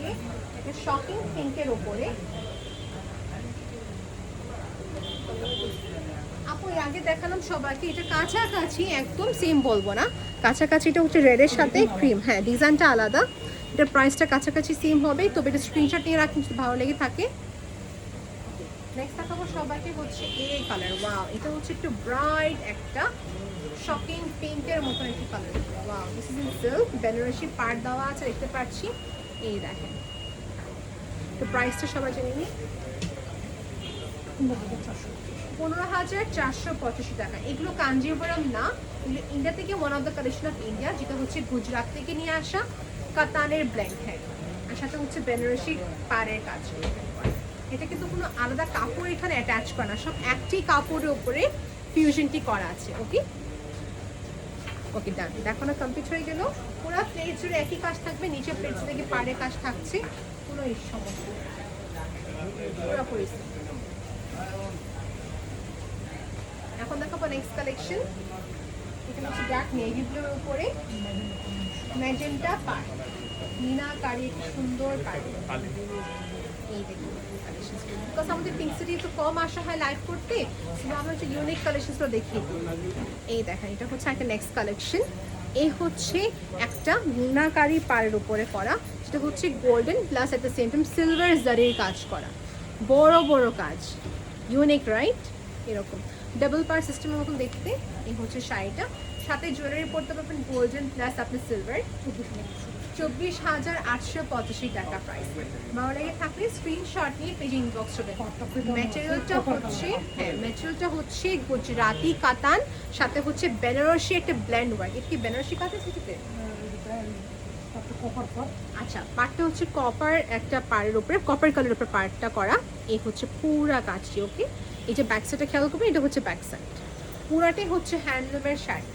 এটা শকিং পিঙ্কের ওপরে। আপু এর আগে দেখালাম সবাইকে, এটা কাছাকাছি একদম সেম বলবো না, কাছাকাছি। এটা হচ্ছে রেডের সাথে ক্রিম, হ্যাঁ ডিজাইনটা আলাদা। এটার প্রাইসটা কাছাকাছি সেম হবে, তবে এটা স্ক্রিনশট নিয়ে রাখুন যদি ভালো লেগে থাকে। নেক্সট দেখাবো সবাইকে হচ্ছে এই কালার। ওয়াও, এটা হচ্ছে একটু ব্রাইট একটা শকিং পিঙ্কের মতো একটি colour. Wow, this is in silk, Benarasi পাড় দেওয়া আছে দেখতে পাচ্ছি। এই দেখেন, তো প্রাইসটা সবাই জেনে নিই। 15,485 টাকা। এগুলো কাঞ্জিপুরম না, এগুলো ইন্ডিয়া থেকে one of the collection of India, যেটা হচ্ছে গুজরাট থেকে নিয়ে আসা কাতানের ব্ল্যান্ড। হ্যাঁ, আর সাথে হচ্ছে বেনারসি পাড়ের কাজ। এটা কিন্তু কোনো আলাদা কাপড় এখানে অ্যাটাচ করা না, সব একটি কাপড়ের উপরে ফিউশনটি করা আছে। ওকে ওকে ডান, দেখানো কমপ্লিট হয়ে গেল। পুরো প্লেট জুড়ে একই কাজ থাকবে, নিচে প্লেট থেকে পাড়ের কাজ থাকছে, কোনো সমস্যা নেই, পুরোপুরি। এখন দেখাবো নেক্সট কালেকশন। এখানে হচ্ছে ডার্ক নেভি ব্লুর উপরে ম্যাজেন্টা পাড়, মিনাকারি, একটি সুন্দর পাড়। এই দেখুন কালেকশন, বিকজ আমাদের পিঙ্ক সিটি একটু কম আসা হয় লাইভ করতে, আমরা হচ্ছে ইউনিক কালেকশনসগুলো দেখিয়ে দিই। এই দেখেন, এটা হচ্ছে একটা নেক্সট কালেকশন। এই হচ্ছে একটা মিনাকারি পাড়ের উপরে করা, সেটা হচ্ছে golden plus at the same time silver জারির কাজ করা, বড় বড় কাজ, ইউনিক রাইট? এরকম ডাবল পার সিস্টেমের মতন দেখতে। এই হচ্ছে শাড়িটা, সাথে জুয়েলারি পরতে পারবেন গোল্ডেন প্লাস আপনি সিলভার। 24,885 টাকা প্রাইস। ভালো লেগে থাকলে স্ক্রিনশট নিয়ে পেজে ইনবক্স করবেন। ম্যাটেরিয়ালটা হচ্ছে, হ্যাঁ ম্যাটেরিয়ালটা হচ্ছে গুজরাটি কাতান, সাথে হচ্ছে বেনারসি একটা ব্ল্যান্ড ওয়ার্ক। এটা কি বেনারসি কাতান সেটাতে? আচ্ছা, পাড়টা হচ্ছে কপার একটা পাড়ের উপরে, কপার কালারের উপরে পাড়টা করা। এই হচ্ছে পুরা কাজটি। ওকে, এই যে ব্যাক সাইডটা খেয়াল করবেন, এটা হচ্ছে ব্যাক সাইড। পুরাটাই হচ্ছে হ্যান্ডলুমের শাড়ি,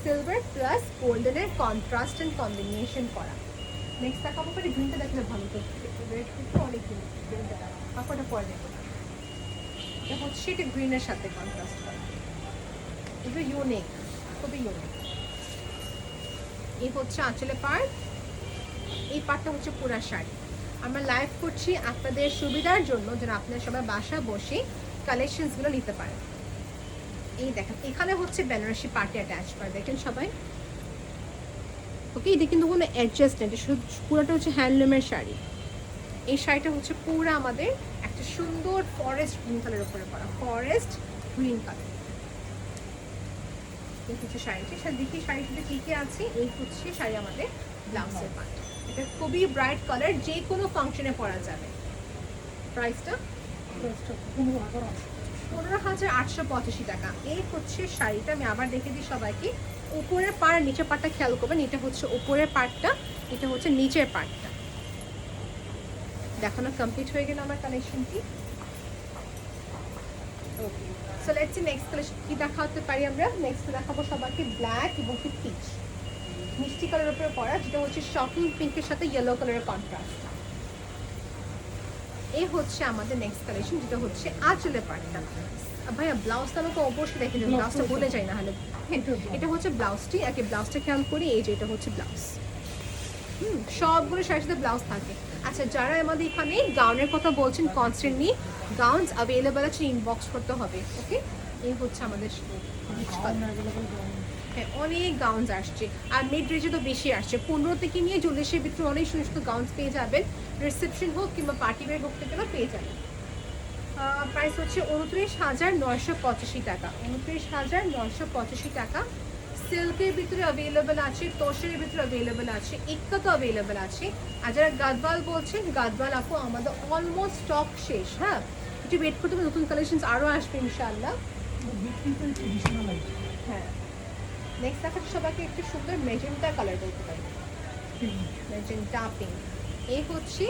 সিলভার প্লাস গোল্ডেনের কন্ট্রাস্ট এন্ড কম্বিনেশন করা। নেক্সট দেখাবো পরে গ্রিনটা দেখলে ভালো তো, অনেক কাপড়টা পরে দেখো, এটা হচ্ছে এটা গ্রিনের সাথে কন্ট্রাস্ট করা। এটা ইউনিক, খুবই ইউনিক। এই হচ্ছে আঁচলে পাড়, এই পাড়টা হচ্ছে পুরা শাড়ি। আমরা লাইভ করছি আপনাদের সুবিধার জন্য, যেন আপনারা সবাই বাসা বসে কালেকশনসগুলো নিতে পারেন। এই দেখেন এখানে হচ্ছে বেনারসি পার্টি অ্যাটাচ করে, দেখেন সবাই। ওকে, এটা কিন্তু কোনো অ্যাডজাস্ট নেই, এটা শুধু পুরোটা হচ্ছে হ্যান্ডলুমের শাড়ি। এই শাড়িটা হচ্ছে পুরো আমাদের একটা সুন্দর ফরেস্ট গ্রিন কালারের উপরে করা, ফরেস্ট গ্রিন কালার। এই হচ্ছে শাড়িটি, দেখি শাড়ির সাথে কী কী আছে। এই হচ্ছে শাড়ি আমাদের ব্লাউজের পার্ট, এটা খুবই ব্রাইট কালার, যে কোনো ফাংশনে পরা যাবে। প্রাইসটা 15,885 টাকা। এই হচ্ছে শাড়িটা, আমি আবার দেখে দিই সবাইকে। উপরের পাড় আর নিচের পাড়টা খেয়াল করবেন, এটা হচ্ছে উপরের পাড়টা, এটা হচ্ছে নিচের পাড়টা। দেখানো কমপ্লিট হয়ে গেল আমার কালেকশনটি। Okay, so let's see next collection কি দেখাতে পারি আমরা। নেক্সট দেখাবো সবাইকে ব্ল্যাক এবং কি পিচ মিষ্টি কালারের উপরে পরা, যেটা হচ্ছে শকিং পিঙ্কের সাথে ইয়েলো কালারের কন্ট্রাস্ট। এই হচ্ছে আমাদের নেক্সট কালেকশন, যেটা হচ্ছে আঁচলে পাড়টা। ভাইয়া ব্লাউজটা আমাকে অবশ্যই দেখে দেবেন, ব্লাউজটা বলে যায় না হলে। এটা হচ্ছে ব্লাউজটি, আগে ব্লাউজটা খেয়াল করি। এই যে এটা হচ্ছে ব্লাউজ, সবগুলো শাড়ির সাথে ব্লাউজ থাকে। আচ্ছা, যারা আমাদের এখানে গাউনের কথা বলছেন কনস্ট্যান্টলি, গাউনস অ্যাভেলেবেল আছে, ইনবক্স করতে হবে। ওকে, এই হচ্ছে আমাদের হ্যাঁ, অনেক গাউনস আসছে, আর মিড রেঞ্জে তো বেশি আসছে। 15 থেকে নিয়ে 40-এর ভিতরে অনেক সুন্দর সুন্দর গাউনস পেয়ে যাবেন, রিসেপশন হোক কিংবা পার্টি ওয়্যার হোক থেকে পেয়ে যাবেন। প্রাইস হচ্ছে 29,985 টাকা, 29,985 টাকা। সিল্কের ভিতরে অ্যাভেলেবেল আছে, তোষের ভিতরে অ্যাভেলেবেল আছে, ইক্কা তো অ্যাভেলেবেল আছে। আর যারা গাদওয়াল বলছেন, গাদওয়াল আপু আমাদের অলমোস্ট স্টক শেষ। হ্যাঁ, একটু ওয়েট করতে হবে, নতুন কালেকশনস আরও আসবে ইনশাআল্লাহ। হ্যাঁ, নেক্সট দেখাচ্ছি সবাইকে একটু সুন্দর মেজেন্টা কালার বলতে পারি, মেজেন্টা পিঙ্ক। এই হচ্ছে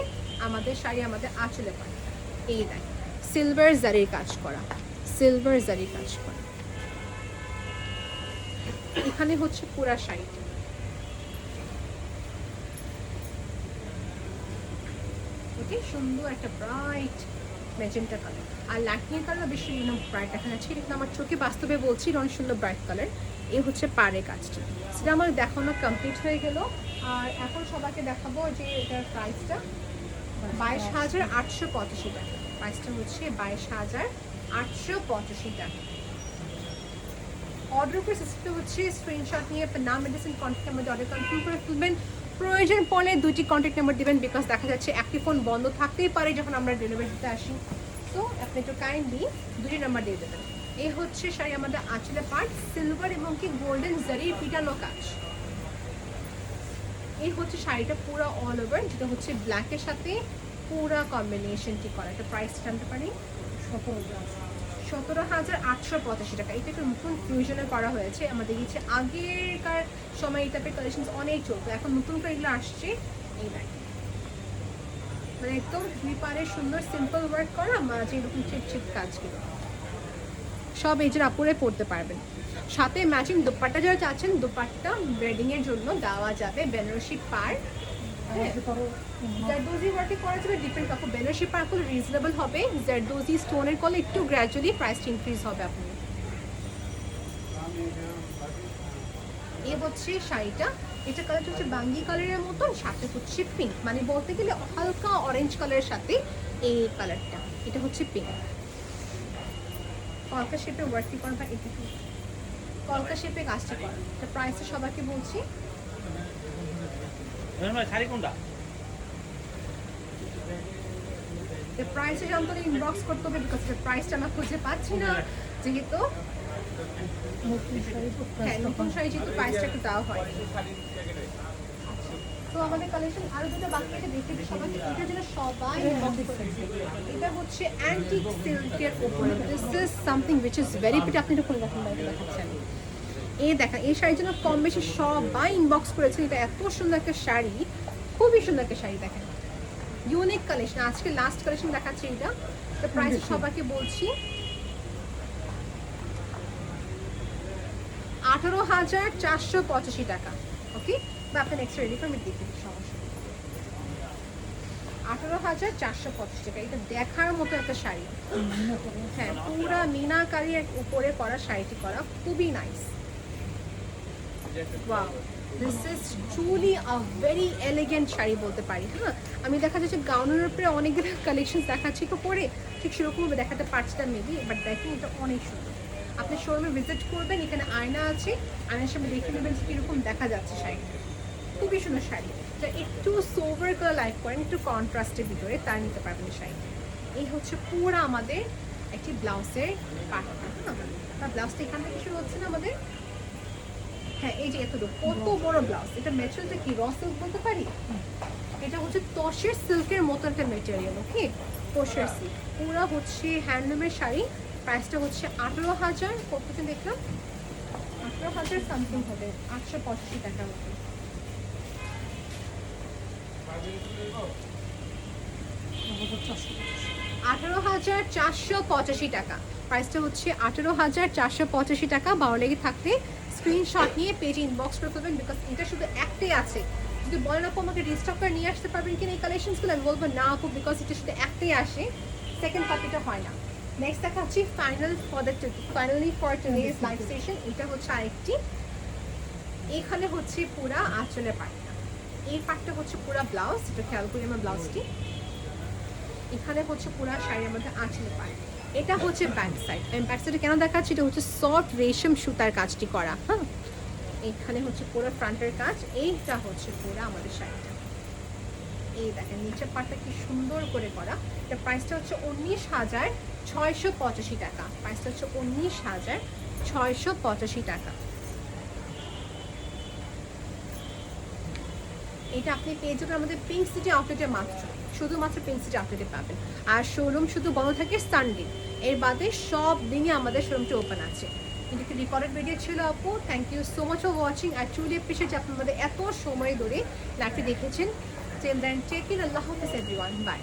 আমাদের শাড়ি, আমাদের আঁচলে পাড়। এই দেখ সিলভার জারির কাজ করা, সিলভার জারির কাজ করা। এখানে হচ্ছে পুরা শাড়িটা। ওকে, সুন্দর একটা ব্রাইট ম্যাজেন্টা কালার, আর লাইটনিং কালার বেশি ব্রাইট দেখা যাচ্ছে, এটা আমার চোখে বাস্তবে বলছি অনেক সুন্দর ব্রাইট কালার। এই হচ্ছে পাড়ের কাজটা, সেটা আমার দেখানো কমপ্লিট হয়ে গেল। আর এখন সবাইকে দেখাবো যে এটার প্রাইসটা 22,885 টাকা। প্রাইসটা হচ্ছে 22,885 টাকা। অর্ডার করে সিস্টেম হচ্ছে স্ক্রিনশট নিয়ে আপনার নাম, medicine, contact number order confirm করে তুলবেন। প্রয়োজন পড়লে 2টি কন্ট্যাক্ট নাম্বার দেবেন, বিকজ দেখা যাচ্ছে একটি ফোন বন্ধ থাকতেই পারে যখন আমরা ডেলিভারি দিতে আসি। তো আপনি একটু কাইন্ডলি 2টি নাম্বার দিয়ে দেবেন। এই হচ্ছে শাড়ি আমাদের আঁচলে পার্ট, সিলভার এবং কি গোল্ডেন জারির পিটানো কাজ। এই হচ্ছে শাড়িটা পুরো অল ওভার, যেটা হচ্ছে ব্ল্যাকের সাথে পুরো কম্বিনেশনটি করা। একটা প্রাইস জানতে পারি 17,885 টাকা। এটা একটা নতুন ফিউশনে করা হয়েছে, আমাদের ইচ্ছে আগেরকার সময় এই টাইপের কালেকশন অনেক চলতো, এখন নতুন করে এগুলো আসছে। এই দেখেন, মানে একদম দুই পারে সুন্দর সিম্পল ওয়ার্ক করা, মাঝে এরকম চিপ চিপ কাজগুলো সব এজের আপুরে পড়তে পারবেন। সাথে ম্যাচিং দোপাট্টা যারা চাচ্ছেন, দোপাট্টা ওয়েডিংয়ের জন্য দেওয়া যাবে বেনারসি পাড়। জারদোজি ওয়ার্কে করা যাবে ডিফারেন্ট কাপড়। বেনারসি পাড়গুলো রিজনেবল হবে, জারদোজি স্টোনের করলে একটু গ্র্যাজুয়ালি প্রাইসটা ইনক্রিজ হবে আপনি। এই হচ্ছে শাড়িটা, এটা কালার হচ্ছে বাঙ্গি কালারের মতন, সাথে হচ্ছে পিঙ্ক, মানে বলতে গেলে হালকা অরেঞ্জ কালারের সাথে এই কালারটা। এটা হচ্ছে পিঙ্ক, কলকা শেপে ওয়ার্কটি করা, বা এটা কলকা শেপে কাজটি করা। এটা প্রাইসটা সবাইকে বলছি, শাড়ি কোনটা? প্রাইসে জানতে হলে ইনবক্স করতে হবে, বিকজ প্রাইসটা আমরা খুঁজে পাচ্ছি না, যেহেতু হ্যাঁ নতুন শাড়ি যেহেতু প্রাইসটা একটু দেওয়া হয়। তো আমাদের কালেকশন আরো দুটো বাকি আছে, দেখে দিই সবাইকে। এটার জন্য সবাই এটা হচ্ছে অ্যান্টিক সিল্কের উপরে, this is something which is very pretty. আপনি এটা কোন রকম ভাবে দেখাচ্ছেন? এই দেখেন, এই শাড়ির জন্য কম বেশি সবাই ইনবক্স করেছে। এটা এত সুন্দর একটা শাড়ি, খুবই সুন্দর একটা শাড়ি। দেখেন ইউনিক কালেকশন, আজকে লাস্ট কালেকশন দেখাচ্ছি এটা। তো প্রাইস সবাইকে বলছি 18,485 টাকা। ওকে, বা আপনি নেক্সট রেডি করে আমি দেখে দিই, সমস্যা 18,485 টাকা। এটা দেখার মতো একটা শাড়ি, হ্যাঁ পুরা মিনাকারি উপরে করা শাড়িটি করা, খুবই nice. Wow, this is truly a very elegant sari বলতে পারি। হ্যাঁ, আমি দেখা যাচ্ছে গাউনের উপরে অনেকগুলো কালেকশন দেখাচ্ছি তো পরে ঠিক সেরকমভাবে দেখাতে পারছি না মেবি, বাট দেখেন এটা অনেক সুন্দর। আপনি শোরুমে ভিজিট করবেন, এখানে আয়না আছে, আয়নার সামনে দেখে নেবেন যে কীরকম দেখা যাচ্ছে শাড়িটা। খুবই সুন্দর শাড়ি, যা একটু সোভার কালার লাইক করেন, একটু কন্ট্রাস্টের ভিতরে তার নিতে পারবেন এই শাড়িটা। এই হচ্ছে পুরো আমাদের একটি ব্লাউজের পার্টটা। হ্যাঁ, ব্লাউজটা এখান থেকে শুরু হচ্ছে না আমাদের। হ্যাঁ, এই যে এতটুকু কত বড় ব্লাউজ, এটা মেটেরিয়ালটা কি র সিল্ক বলতে পারি? এটা হচ্ছে তসের সিল্কের মতো একটা মেটেরিয়াল। ওকে, তসের সিল্ক পুরো হচ্ছে হ্যান্ডলুমের শাড়ি। প্রাইসটা হচ্ছে 18,000, কতদিন দেখলাম 18,000 সামথিং হবে, 885 টাকার মতো। 18,485 টাকা, প্রাইসটা হচ্ছে 18,485 টাকা। ভালো লেগে থাকলে স্ক্রিনশট নিয়ে পেজে ইনবক্স করে ফেলবেন, বিকজ এটা শুধু একটাই আছে। যদি বলেন আপু আমাকে রিস্টক করে নিয়ে আসতে পারবেন কিনা এই কালেকশনসগুলো, আমি বলবো না আপু, বিকজ এটা শুধু একটাই আসে, সেকেন্ড কপিটা হয় না। নেক্সট দেখাচ্ছি finally for today's live session. এটা হচ্ছে আরেকটি, এখানে হচ্ছে পুরা আঁচলের পাটটা, এই পাটটা হচ্ছে পুরা ব্লাউজ। এটা খেয়াল করি আমার ব্লাউজটি, এখানে হচ্ছে পুরা শাড়ির মধ্যে আঁচলের পাট। এটা হচ্ছে ব্যাক সাইড। আমি ব্যাক সাইডে কেন দেখাচ্ছি, এটা হচ্ছে সফট রেশম সুতার কাজটি করা। হ্যাঁ, এখানে হচ্ছে পুরো ফ্রন্টের কাজ, এইটা হচ্ছে পুরো আমাদের শাড়িটা। এই দেখেন নিচের পাটটা কি সুন্দর করে করা। এটা প্রাইসটা হচ্ছে 19,685 টাকা। প্রাইসটা হচ্ছে 19,685 টাকা। এটা আপনি পেয়ে যাবেন আমাদের পিঙ্ক সিটি আউটলেটে, শুধুমাত্র পিঙ্ক সিটি আউটলেটে পাবেন। আর শোরুম শুধু বন্ধ থাকে সানডে, এর বাদে সব দিনই আমাদের শোরুমটা ওপেন আছে। কিন্তু একটি রেকর্ডেড ভিডিও ছিল আপু। Thank you so much for watching. I truly appreciate যে আপনাদের এত সময় ধরে লাইভটি দেখেছেন। টিল দেন টেক কেয়ার, আল্লাহ হাফেজ এভরিওয়ান, বাই।